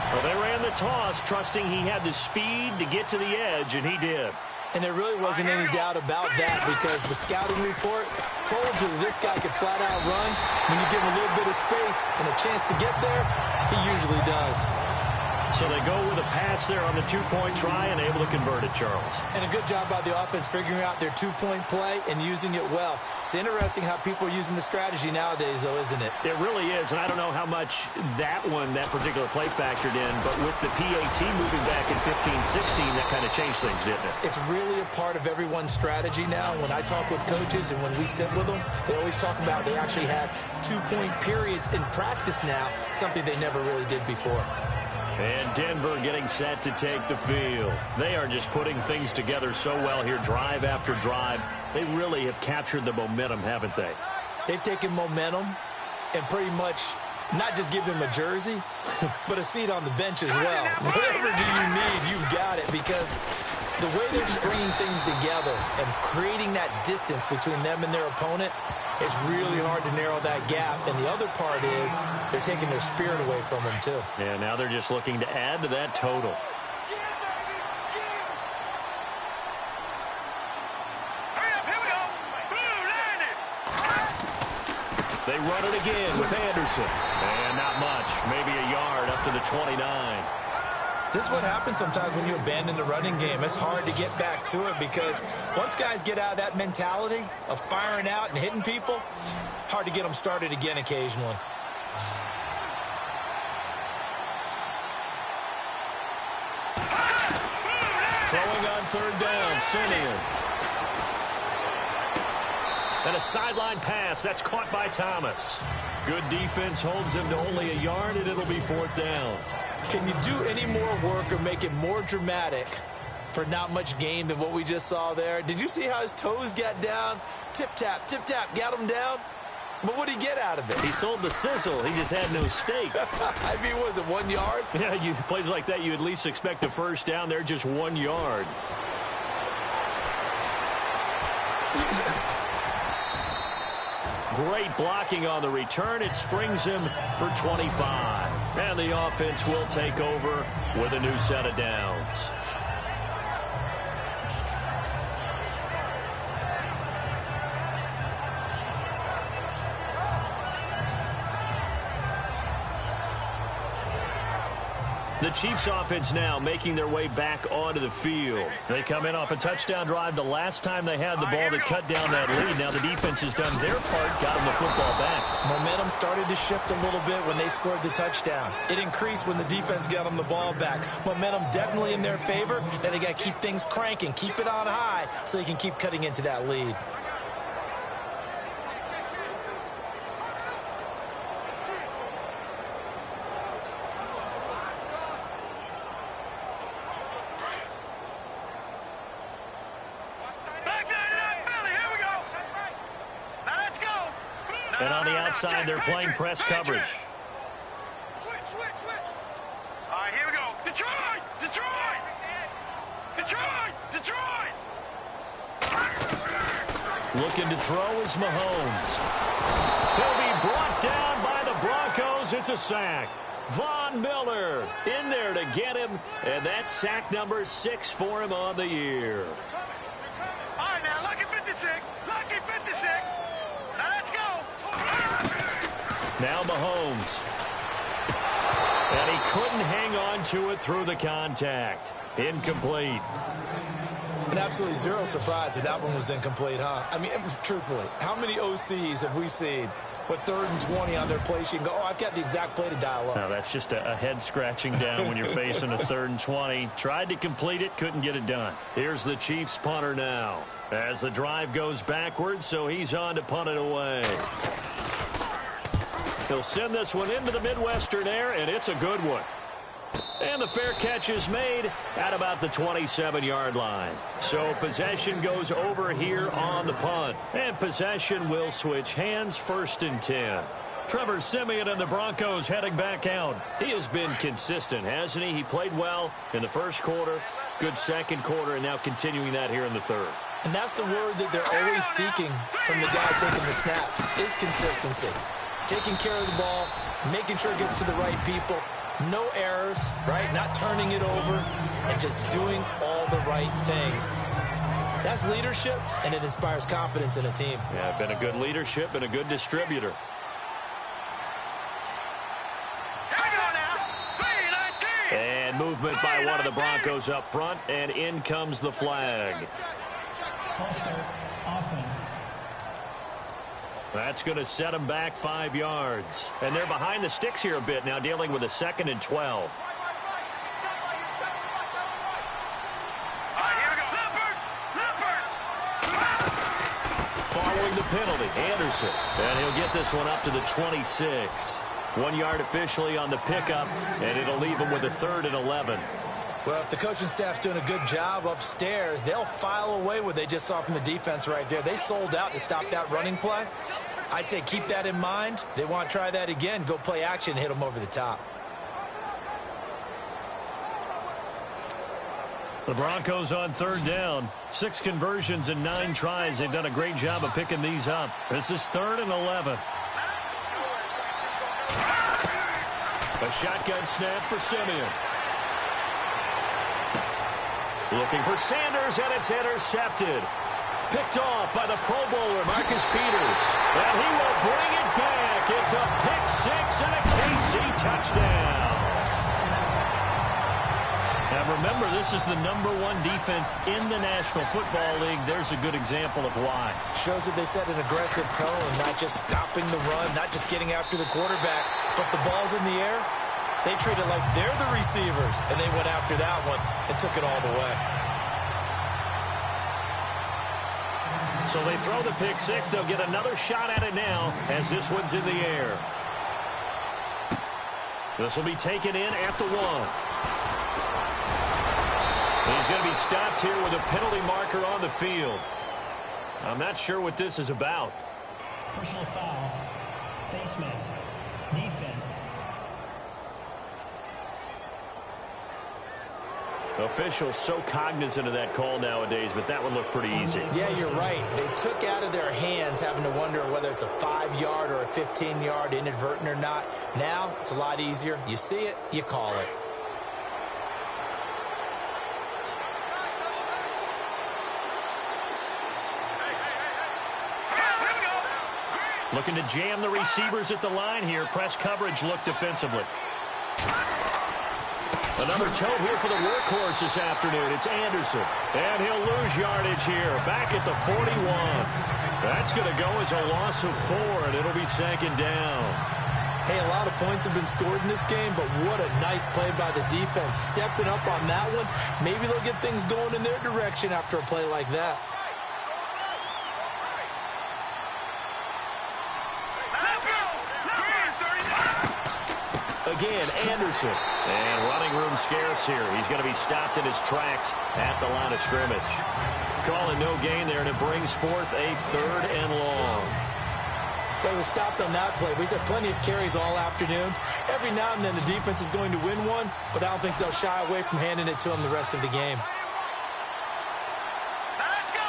Well, they ran the toss, trusting he had the speed to get to the edge, and he did. And there really wasn't any doubt about that because the scouting report told you that this guy could flat out run. When you give him a little bit of space and a chance to get there, he usually does. So they go with a pass there on the two-point try and able to convert it, Charles. And a good job by the offense figuring out their two-point play and using it well. It's interesting how people are using the strategy nowadays, though, isn't it? It really is, and I don't know how much that particular play factored in, but with the PAT moving back in 15-16, that kind of changed things, didn't it? It's really a part of everyone's strategy now. When I talk with coaches and when we sit with them, they always talk about they actually have two-point periods in practice now, something they never really did before. And Denver getting set to take the field. They are just putting things together so well here, drive after drive. They really have captured the momentum, haven't they? They've taken momentum and pretty much not just give him a jersey, but a seat on the bench as well. Whatever do you need, you've got it, because the way they're stringing things together and creating that distance between them and their opponent, it's really hard to narrow that gap. And the other part is they're taking their spirit away from them, too. Yeah, now they're just looking to add to that total. They run it again with Anderson. And not much, maybe a yard up to the 29. This is what happens sometimes when you abandon the running game. It's hard to get back to it because once guys get out of that mentality of firing out and hitting people, hard to get them started again occasionally. Throwing on third down, Simeon. And a sideline pass. That's caught by Thomas. Good defense holds him to only a yard, and it'll be fourth down. Can you do any more work or make it more dramatic for not much gain than what we just saw there? Did you see how his toes got down? Tip-tap, got him down. But what did he get out of it? He sold the sizzle. He just had no steak. I mean, was it 1 yard? Yeah, plays like that, you at least expect a first down. They're just 1 yard. Great blocking on the return. It springs him for 25. And the offense will take over with a new set of downs. The Chiefs offense now making their way back onto the field. They come in off a touchdown drive the last time they had the ball to cut down that lead. Now the defense has done their part, got them the football back. Momentum started to shift a little bit when they scored the touchdown. It increased when the defense got them the ball back. Momentum definitely in their favor. Now they got to keep things cranking, keep it on high so they can keep cutting into that lead. And on the outside, they're playing press coverage. Switch. All right, here we go. Detroit! Looking to throw is Mahomes. He'll be brought down by the Broncos. It's a sack. Von Miller in there to get him. And that's sack number 6 for him on the year. All right, now, lucky 56. Now, let's go. Now Mahomes. And he couldn't hang on to it through the contact. Incomplete. And absolutely zero surprise that one was incomplete, huh? I mean, truthfully, how many OCs have we seen with 3rd and 20 on their play sheet and go, oh, I've got the exact play to dial up? Now, that's just a head scratching down when you're facing a 3rd and 20. Tried to complete it, couldn't get it done. Here's the Chiefs punter now as the drive goes backwards, so he's on to punt it away. He'll send this one into the Midwestern air, and it's a good one. And the fair catch is made at about the 27-yard line. So possession goes over here on the punt. And possession will switch hands, 1st and 10. Trevor Siemian and the Broncos heading back out. He has been consistent, hasn't he? He played well in the first quarter, good second quarter, and now continuing that here in the third. And that's the word that they're always seeking from the guy taking the snaps, is consistency. Taking care of the ball, making sure it gets to the right people. No errors, right? Not turning it over and just doing all the right things. That's leadership, and it inspires confidence in a team. Yeah, been a good leadership and a good distributor. movement by one of the Broncos up front, and in comes the flag. False start, offense. That's going to set them back 5 yards. And they're behind the sticks here a bit now, dealing with a 2nd and 12. Following the penalty, Anderson. And he'll get this one up to the 26. 1 yard officially on the pickup, and it'll leave him with a 3rd and 11. Well, if the coaching staff's doing a good job upstairs, they'll file away what they just saw from the defense right there. They sold out to stop that running play. I'd say keep that in mind. They want to try that again, go play action, hit them over the top. The Broncos on 3rd down. 6 conversions and 9 tries. They've done a great job of picking these up. This is 3rd and 11. A shotgun snap for Simeon. Looking for Sanders, and it's intercepted. Picked off by the Pro Bowler, Marcus Peters. And he will bring it back. It's a pick-6 and a KC touchdown. Now remember, this is the #1 defense in the National Football League. There's a good example of why. Shows that they set an aggressive tone, not just stopping the run, not just getting after the quarterback, but the ball's in the air. They treat it like they're the receivers, and they went after that one and took it all the way. So they throw the pick-6. They'll get another shot at it now as this one's in the air. This will be taken in at the 1. He's going to be stopped here with a penalty marker on the field. I'm not sure what this is about. Personal foul. Face mask. Defense. Officials so cognizant of that call nowadays, but that one looked pretty easy. Yeah, you're right. They took out of their hands having to wonder whether it's a 5-yard or a 15-yard inadvertent or not. Now, it's a lot easier. You see it, you call it. Looking to jam the receivers at the line here. Press coverage look defensively. Another toe here for the workhorse this afternoon. It's Anderson. And he'll lose yardage here. Back at the 41. That's going to go as a loss of 4, and it'll be 2nd down. Hey, a lot of points have been scored in this game, but what a nice play by the defense. Stepping up on that one. Maybe they'll get things going in their direction after a play like that. Again, Anderson. And running room scarce here. He's going to be stopped in his tracks at the line of scrimmage. Calling no gain there, and it brings forth a 3rd and long. They was stopped on that play. He's had plenty of carries all afternoon. Every now and then the defense is going to win one, but I don't think they'll shy away from handing it to him the rest of the game. Let's go!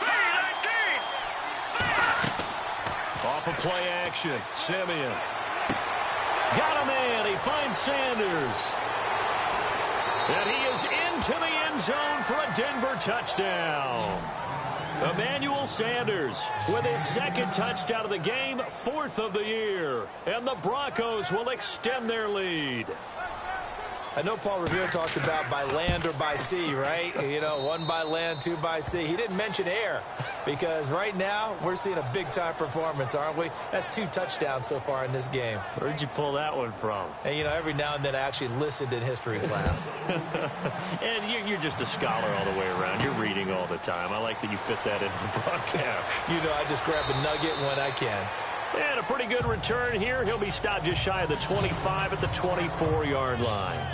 3-19! Off of play action. Simeon. Got him in. He finds Sanders. And he is into the end zone for a Denver touchdown. Emmanuel Sanders with his 2nd touchdown of the game, 4th of the year. And the Broncos will extend their lead. I know Paul Revere talked about by land or by sea, right? You know, 1 by land, 2 by sea. He didn't mention air because right now we're seeing a big-time performance, aren't we? That's 2 touchdowns so far in this game. Where'd you pull that one from? And, you know, every now and then I actually listened in history class. And you're just a scholar all the way around. You're reading all the time. I like that you fit that into the broadcast. You know, I just grab a nugget when I can. And a pretty good return here. He'll be stopped just shy of the 25 at the 24-yard line.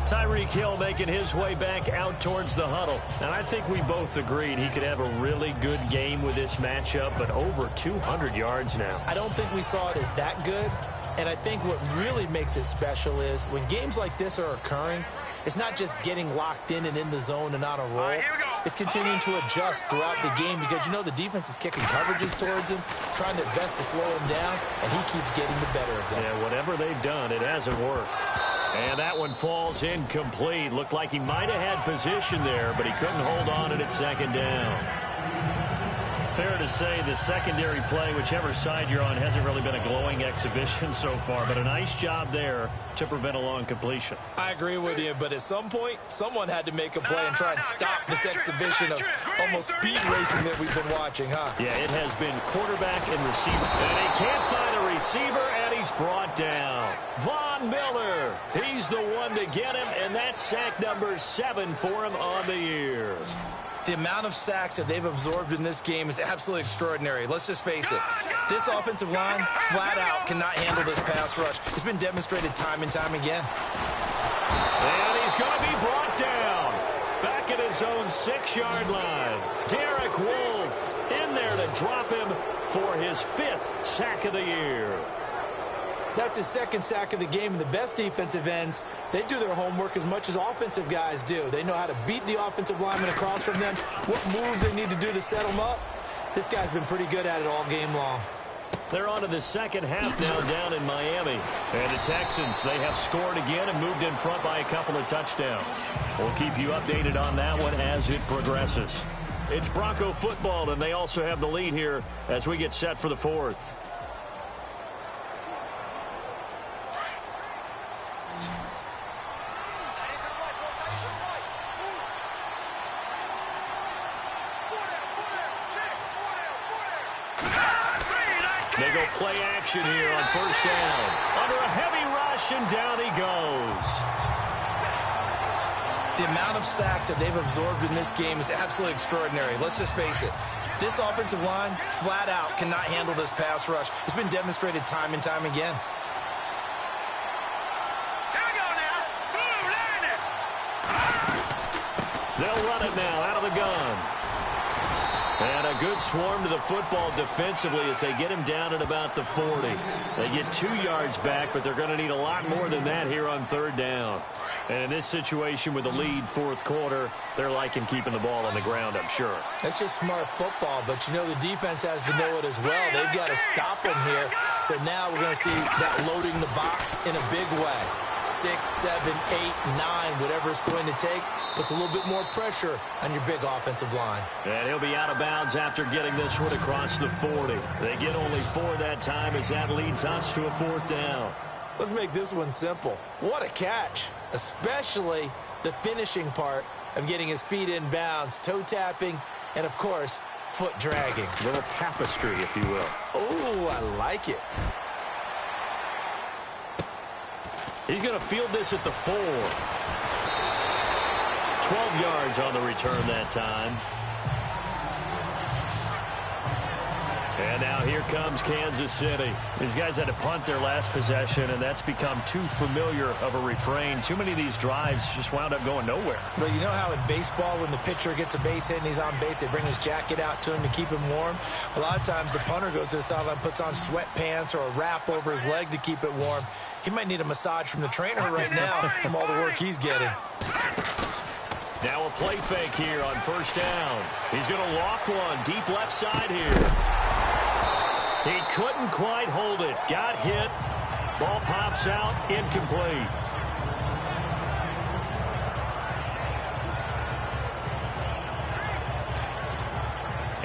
Tyreek Hill making his way back out towards the huddle. And I think we both agreed he could have a really good game with this matchup, but over 200 yards now. I don't think we saw it as that good. And I think what really makes it special is when games like this are occurring, it's not just getting locked in and in the zone and on a roll. It's continuing to adjust throughout the game because, you know, the defense is kicking coverages towards him, trying their best to slow him down, and he keeps getting the better of them. Yeah, whatever they've done, it hasn't worked. And that one falls incomplete. Looked like he might have had position there, but he couldn't hold on, and it's 2nd down. Fair to say the secondary play, whichever side you're on, hasn't really been a glowing exhibition so far, but a nice job there to prevent a long completion. I agree with you, but at some point, someone had to make a play and try and stop this exhibition of almost speed racing that we've been watching, huh? Yeah, it has been quarterback and receiver. And he can't find a receiver, and he's brought down. Von Miller, he's the one to get him, and that's sack number 7 for him on the year. The amount of sacks that they've absorbed in this game is absolutely extraordinary. Let's just face it. This offensive line, flat out, cannot handle this pass rush. It's been demonstrated time and time again. And he's going to be brought down. Back at his own 6-yard line. Derek Wolfe in there to drop him for his 5th sack of the year. That's his 2nd sack of the game, and the best defensive ends, they do their homework as much as offensive guys do. They know how to beat the offensive lineman across from them, what moves they need to do to set them up. This guy's been pretty good at it all game long. They're on to the second half now down in Miami. And the Texans, they have scored again and moved in front by a couple of touchdowns. We'll keep you updated on that one as it progresses. It's Bronco football, and they also have the lead here as we get set for the 4th. They go play action here on 1st down. Under a heavy rush, and down he goes. The amount of sacks that they've absorbed in this game is absolutely extraordinary. Let's just face it. This offensive line, flat out, cannot handle this pass rush. It's been demonstrated time and time again. Here we go now. Boom, line it. They'll run it now out of the gun. And a good swarm to the football defensively as they get him down at about the 40. They get 2 yards back, but they're going to need a lot more than that here on 3rd down. And in this situation with the lead 4th quarter, they're liking keeping the ball on the ground, I'm sure. That's just smart football, but you know the defense has to know it as well. They've got to stop them here. So now we're going to see that loading the box in a big way. 6, 7, 8, 9, whatever it's going to take, puts a little bit more pressure on your big offensive line. And he'll be out of bounds after getting this one across the 40. They get only 4 that time as that leads us to a 4th down. Let's make this one simple. What a catch, especially the finishing part of getting his feet in bounds, toe tapping, and of course, foot dragging. A little tapestry, if you will. Oh, I like it. He's going to field this at the 4. 12 yards on the return that time. And now here comes Kansas City. These guys had to punt their last possession, and that's become too familiar of a refrain. Too many of these drives just wound up going nowhere. But you know how in baseball, when the pitcher gets a base hit and he's on base, they bring his jacket out to him to keep him warm? A lot of times the punter goes to the sideline, puts on sweatpants or a wrap over his leg to keep it warm. He might need a massage from the trainer right now from all the work he's getting. Now a play fake here on 1st down. He's going to loft one deep left side here. He couldn't quite hold it. Got hit. Ball pops out. Incomplete.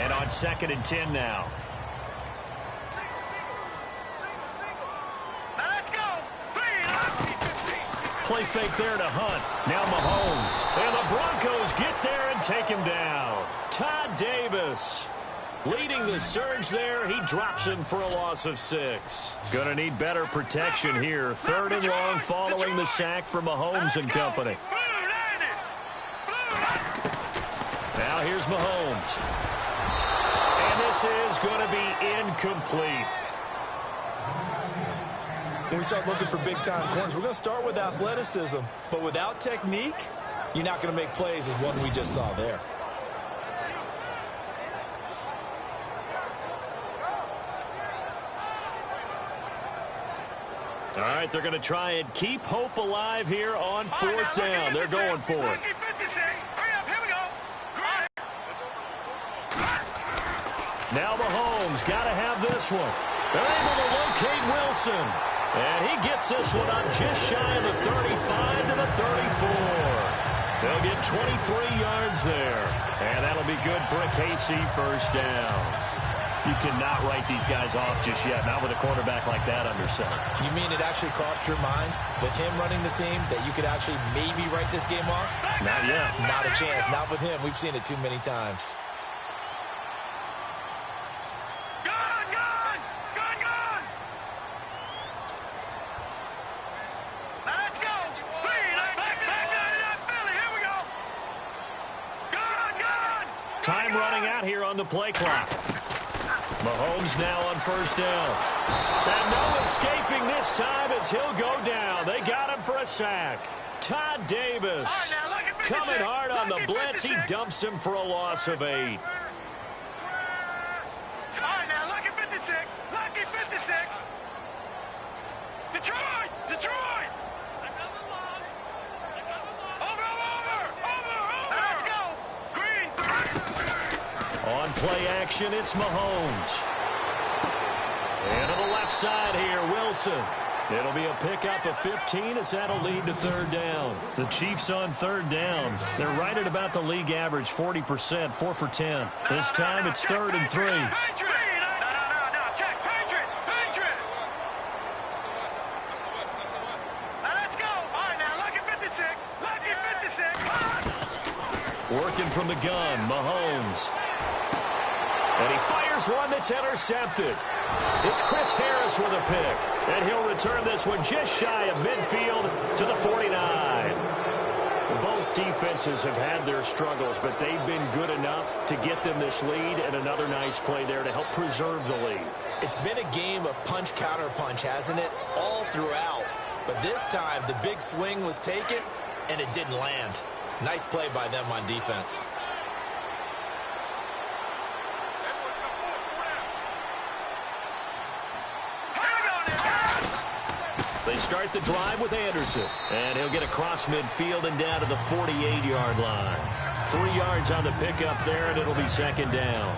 And on 2nd and 10 now. Play fake there to Hunt. Now Mahomes. And the Broncos get there and take him down. Todd Davis leading the surge there. He drops him for a loss of 6. Gonna need better protection here. 3rd and long following the sack from Mahomes and company. Now here's Mahomes. And this is going to be incomplete. When we start looking for big-time corners, we're going to start with athleticism. But without technique, you're not going to make plays as one we just saw there. All right, they're going to try and keep hope alive here on 4th down. They're going for it. Now Mahomes got to have this one. They're able to locate Wilson. And he gets this one up just shy of the 35 to the 34. They'll get 23 yards there. And that'll be good for a KC first down. You cannot write these guys off just yet, not with a quarterback like that under center. You mean it actually crossed your mind with him running the team that you could actually maybe write this game off? Not yet. Not a chance. Not with him. We've seen it too many times. Let's go. Here we go. Time running out here on the play clock. Mahomes now on first down. And no escaping this time as he'll go down. They got him for a sack. Todd Davis coming hard on the blitz. He dumps him for a loss of 8. All right, now, lucky 56. Lucky 56. Detroit! Detroit! Over! Let's go! Green! On play action, it's Mahomes. And to the left side here, Wilson. It'll be a pickup of 15 as that'll lead to third down. The Chiefs on third down. They're right at about the league average, 40%, 4 for 10. This time it's 3rd and 3. Working from the gun, Mahomes. And he fires one that's intercepted. It's Chris Harris with a pick. And he'll return this one just shy of midfield to the 49. Both defenses have had their struggles, but they've been good enough to get them this lead, and another nice play there to help preserve the lead. It's been a game of punch-counter-punch, hasn't it? All throughout. But this time, the big swing was taken, and it didn't land. Nice play by them on defense. They start the drive with Anderson. And he'll get across midfield and down to the 48-yard line. 3 yards on the pickup there, and it'll be second down.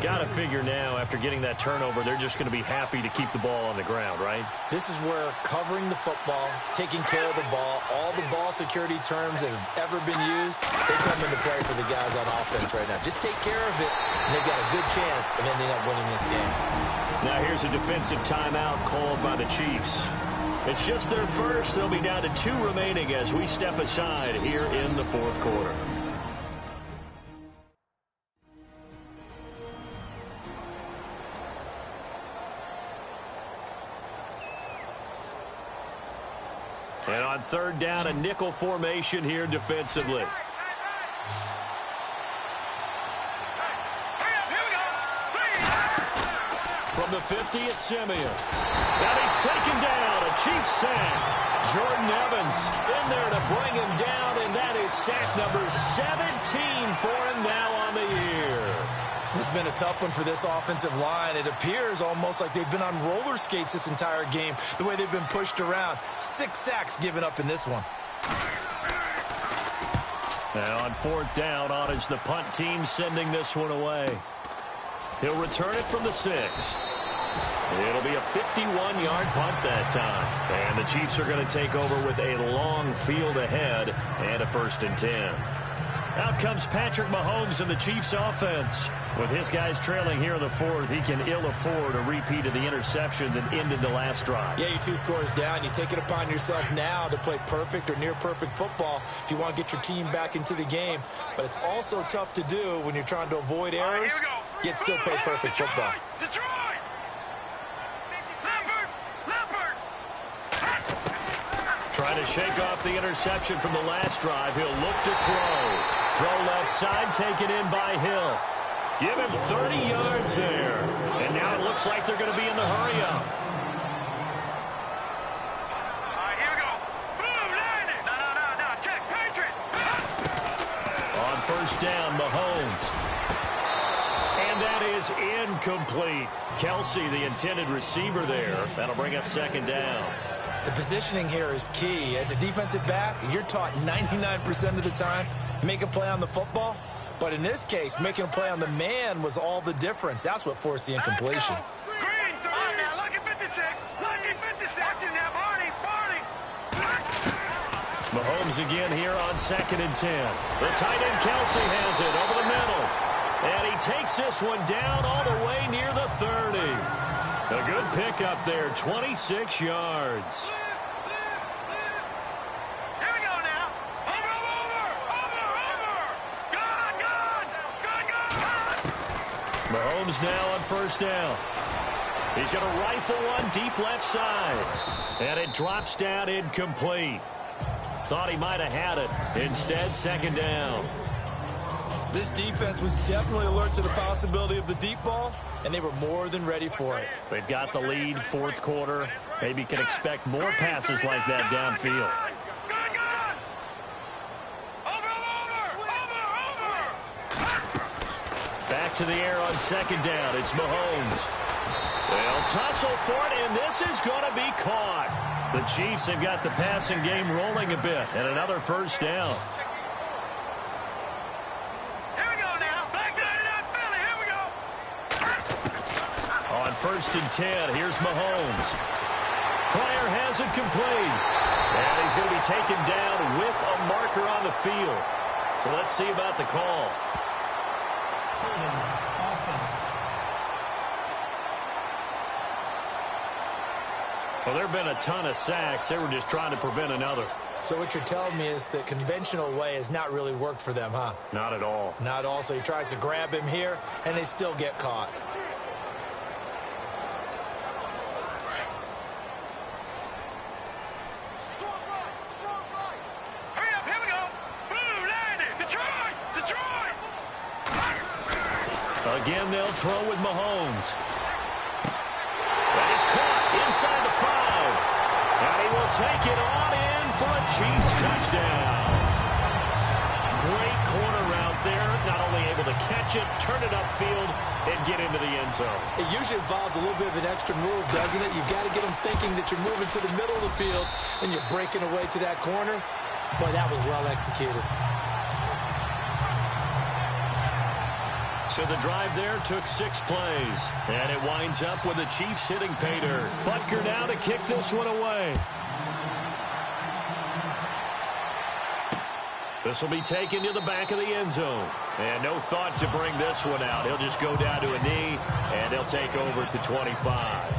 Got to figure now, after getting that turnover, they're just going to be happy to keep the ball on the ground, right? This is where covering the football, taking care of the ball, all the ball security terms that have ever been used, they come into play for the guys on offense right now. Just take care of it, and they've got a good chance of ending up winning this game. Now here's a defensive timeout called by the Chiefs. It's just their first. They'll be down to 2 remaining as we step aside here in the fourth quarter. And on third down, a nickel formation here defensively. From the 50, it's Simeon. And he's taken down. A Chiefs sack. Jordan Evans in there to bring him down, and that is sack number 17 for him now on the year. This has been a tough one for this offensive line. It appears almost like they've been on roller skates this entire game, the way they've been pushed around. 6 sacks given up in this one. Now on fourth down, on is the punt team sending this one away. He'll return it from the 6. It'll be a 51-yard punt that time. And the Chiefs are going to take over with a long field ahead and a 1st and 10. Out comes Patrick Mahomes and the Chiefs offense. With his guys trailing here in the 4th, he can ill afford a repeat of the interception that ended the last drive. Yeah, you're 2 scores down. You take it upon yourself now to play perfect or near-perfect football if you want to get your team back into the game. But it's also tough to do when you're trying to avoid errors, yet still play perfect football. Detroit! Trying to shake off the interception from the last drive. He'll look to throw. Throw left side, taken in by Hill. Give him 30 yards there. And now it looks like they're going to be in the hurry-up. All right, here we go. Boom, landed. No. Check, Patriot. On first down, Mahomes. And that is incomplete. Kelsey, the intended receiver there. That'll bring up second down. The positioning here is key. As a defensive back, you're taught 99% of the time, make a play on the football. But in this case, making a play on the man was all the difference. That's what forced the incompletion. Green, 3. Now, lucky 56. Lucky 56. Watching now, Barney. Mahomes again here on 2nd and 10. The tight end Kelsey has it over the middle. And he takes this one down all the way near the 30. A good pickup there, 26 yards. Here we go now. Over. Good. Mahomes now on 1st down. He's going to rifle one deep left side. And it drops down incomplete. Thought he might have had it. Instead, 2nd down. This defense was definitely alert to the possibility of the deep ball, and they were more than ready for it. They've got the lead, 4th quarter. Maybe can expect more passes like that downfield. Back to the air on 2nd down. It's Mahomes. They'll tussle for it, and this is going to be caught. The Chiefs have got the passing game rolling a bit, and another 1st down. Here we go now. Back to Philly. Here we go. On 1st and 10, here's Mahomes. Pryor has it complete. And he's going to be taken down with a marker on the field. So let's see about the call. Holding offense. Well, there have been a ton of sacks. They were just trying to prevent another. So what you're telling me is the conventional way has not really worked for them, huh? Not at all. Not all. So he tries to grab him here, and they still get caught. Hurry up. Here we go. Blue, landed. Detroit. Again, they'll throw with Mahomes. That is caught inside the 5. And he will take it on in for a Chiefs touchdown. Great corner route there. Not only able to catch it, turn it upfield, and get into the end zone. It usually involves a little bit of an extra move, doesn't it? You've got to get them thinking that you're moving to the middle of the field and you're breaking away to that corner. Boy, that was well executed. So the drive there took 6 plays. And it winds up with the Chiefs hitting pay dirt. Butker now to kick this one away. This will be taken to the back of the end zone. And no thought to bring this one out. He'll just go down to a knee, and they'll take over at the 25.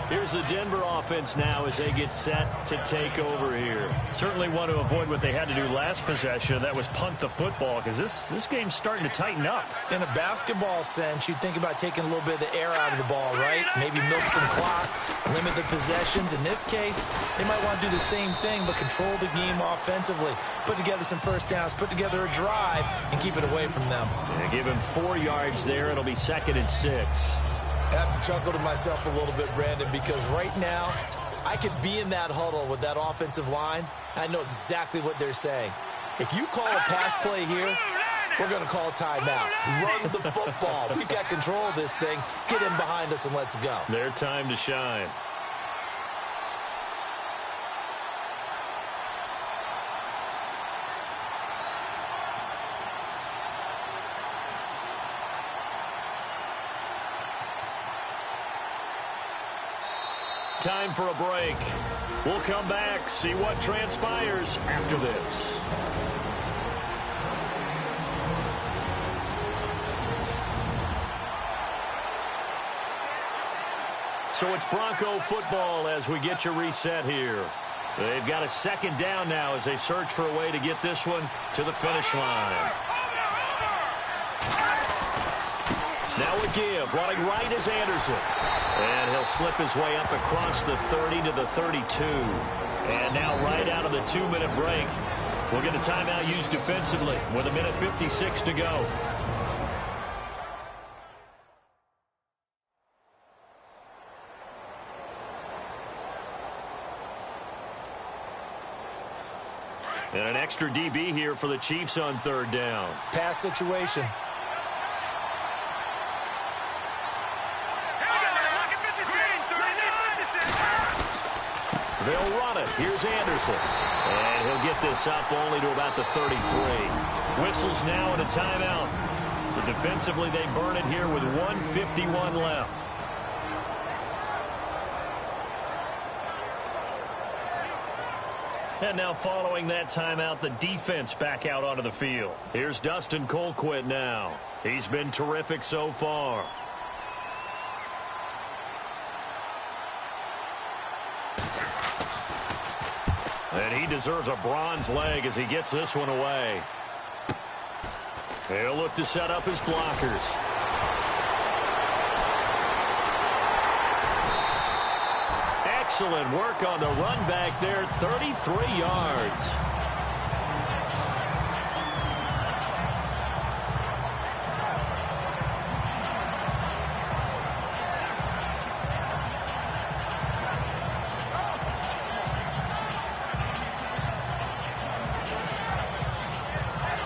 Here's the Denver offense now as they get set to take over here. Certainly want to avoid what they had to do last possession. That was punt the football, because this game's starting to tighten up. In a basketball sense, you think about taking a little bit of the air out of the ball, right? Maybe milk some clock, limit the possessions. In this case, they might want to do the same thing, but control the game offensively. Put together some 1st downs, put together a drive, and keep it away from them. And give him 4 yards there. It'll be 2nd and 6. I have to chuckle to myself a little bit, Brandon, because right now I could be in that huddle with that offensive line. I know exactly what they're saying. If you call a pass play here, we're going to call a timeout. Run the football. We've got control of this thing. Get in behind us and let's go. Their time to shine. Time for a break. We'll come back, see what transpires after this. So it's Bronco football as we get you reset here. They've got a 2nd down now as they search for a way to get this one to the finish line. Now a give. Running right is Anderson. And he'll slip his way up across the 30 to the 32. And now right out of the 2-minute break, we'll get a timeout used defensively with 1:56 to go. And an extra DB here for the Chiefs on 3rd down. Pass situation. They'll run it. Here's Anderson. And he'll get this up only to about the 33. Whistles now and a timeout. So defensively, they burn it here with 1:51 left. And now following that timeout, the defense back out onto the field. Here's Dustin Colquitt now. He's been terrific so far. And he deserves a bronze leg as he gets this one away. He'll look to set up his blockers. Excellent work on the run back there, 33 yards.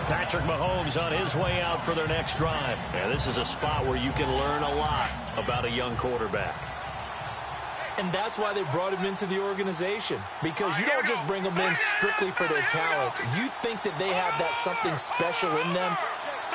Patrick Mahomes on his way out for their next drive. And this is a spot where you can learn a lot about a young quarterback. And that's why they brought him into the organization. Because you don't just bring them in strictly for their talent. You think that they have that something special in them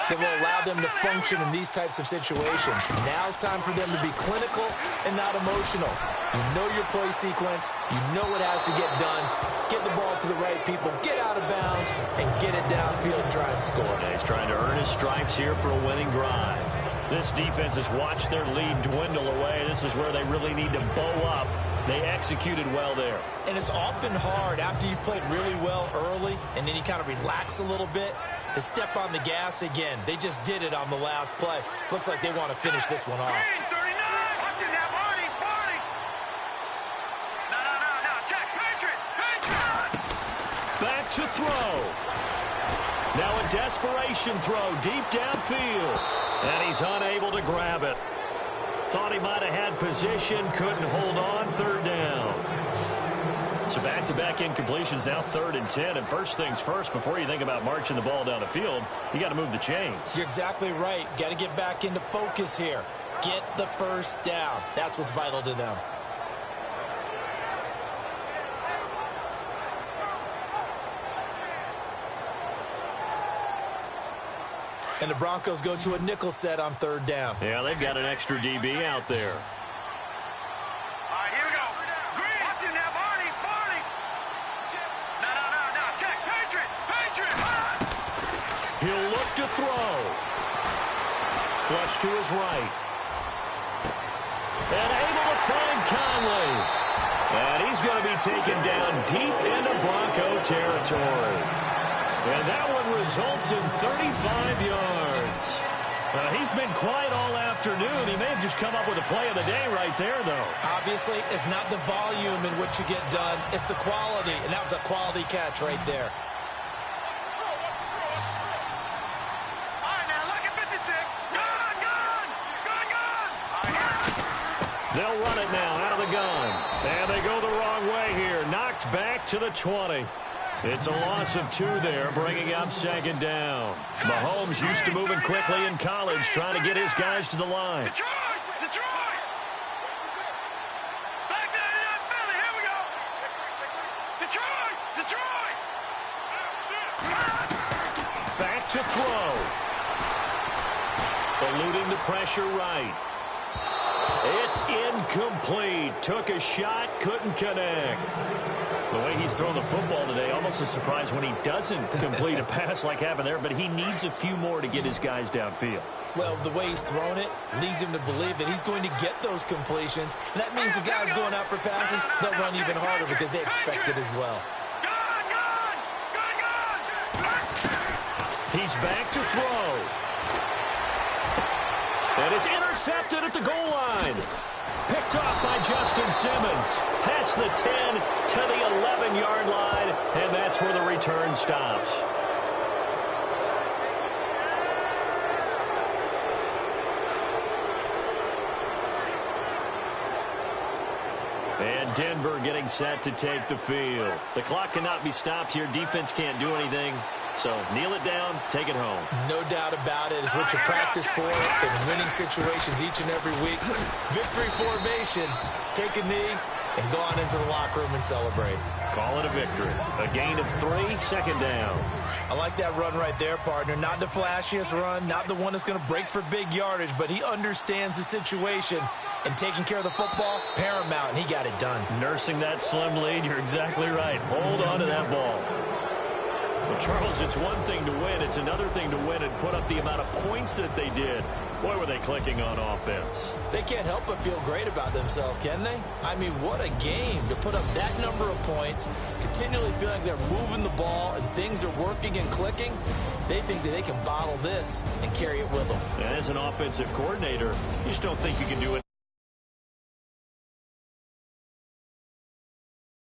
that will allow them to function in these types of situations. Now it's time for them to be clinical and not emotional. You know your play sequence. You know what has to get done. Get the ball to the right people. Get out of bounds and get it downfield and try and score. And he's trying to earn his stripes here for a winning drive. This defense has watched their lead dwindle away. This is where they really need to bow up. They executed well there. And it's often hard after you've played really well early and then you kind of relax a little bit to step on the gas again. They just did it on the last play. Looks like they want to finish this one off. Back to throw. Now a desperation throw deep downfield. And he's unable to grab it. Thought he might have had position, couldn't hold on, third down. So back-to-back incompletions, now 3rd and 10. And first things first, before you think about marching the ball down the field, you got to move the chains. You're exactly right. Got to get back into focus here. Get the first down. That's what's vital to them. And the Broncos go to a nickel set on 3rd down. Yeah, they've got an extra DB out there. All right, here we go. Green. Watch it now, Barney. No. Check. Patriot. He'll look to throw. Flush to his right. And able to find Conley. And he's going to be taken down deep into Bronco territory. And that one results in 35 yards. He's been quiet all afternoon. He may have just come up with a play of the day right there, though. Obviously, it's not the volume in which you get done. It's the quality, and that was a quality catch right there. All right, now look at 56. Gun. They'll run it now out of the gun. And they go the wrong way here. Knocked back to the 20. It's a loss of 2 there, bringing up 2nd down. Mahomes used to moving quickly in college, trying to get his guys to the line. Detroit! Back down Philly, here we go! Detroit! Back to throw. Eluding the pressure right. It's incomplete. Took a shot, couldn't connect. The way he's thrown the football today, almost a surprise when he doesn't complete a pass like happened there, but he needs a few more to get his guys downfield. Well, the way he's thrown it leads him to believe that he's going to get those completions. And that means the guys going out for passes, they'll run even harder because they expect it as well. He's back to throw. And it's intercepted at the goal line. Picked off by Justin Simmons. Past the 10 to the 11-yard line, and that's where the return stops. And Denver getting set to take the field. The clock cannot be stopped here. Defense can't do anything. So kneel it down, take it home. No doubt about it. It's what you practice for in winning situations each and every week. Victory formation. Take a knee, and go on into the locker room and celebrate. Call it a victory. A gain of 3, second down. I like that run right there, partner. Not the flashiest run, not the one that's going to break for big yardage, but he understands the situation, and taking care of the football, paramount, and he got it done. Nursing that slim lead, you're exactly right. Hold on to that ball. Well, Charles, it's one thing to win. It's another thing to win and put up the amount of points that they did. Boy, were they clicking on offense. They can't help but feel great about themselves, can they? I mean, what a game to put up that number of points, continually feeling like they're moving the ball and things are working and clicking. They think that they can bottle this and carry it with them. And as an offensive coordinator, you just don't think you can do it.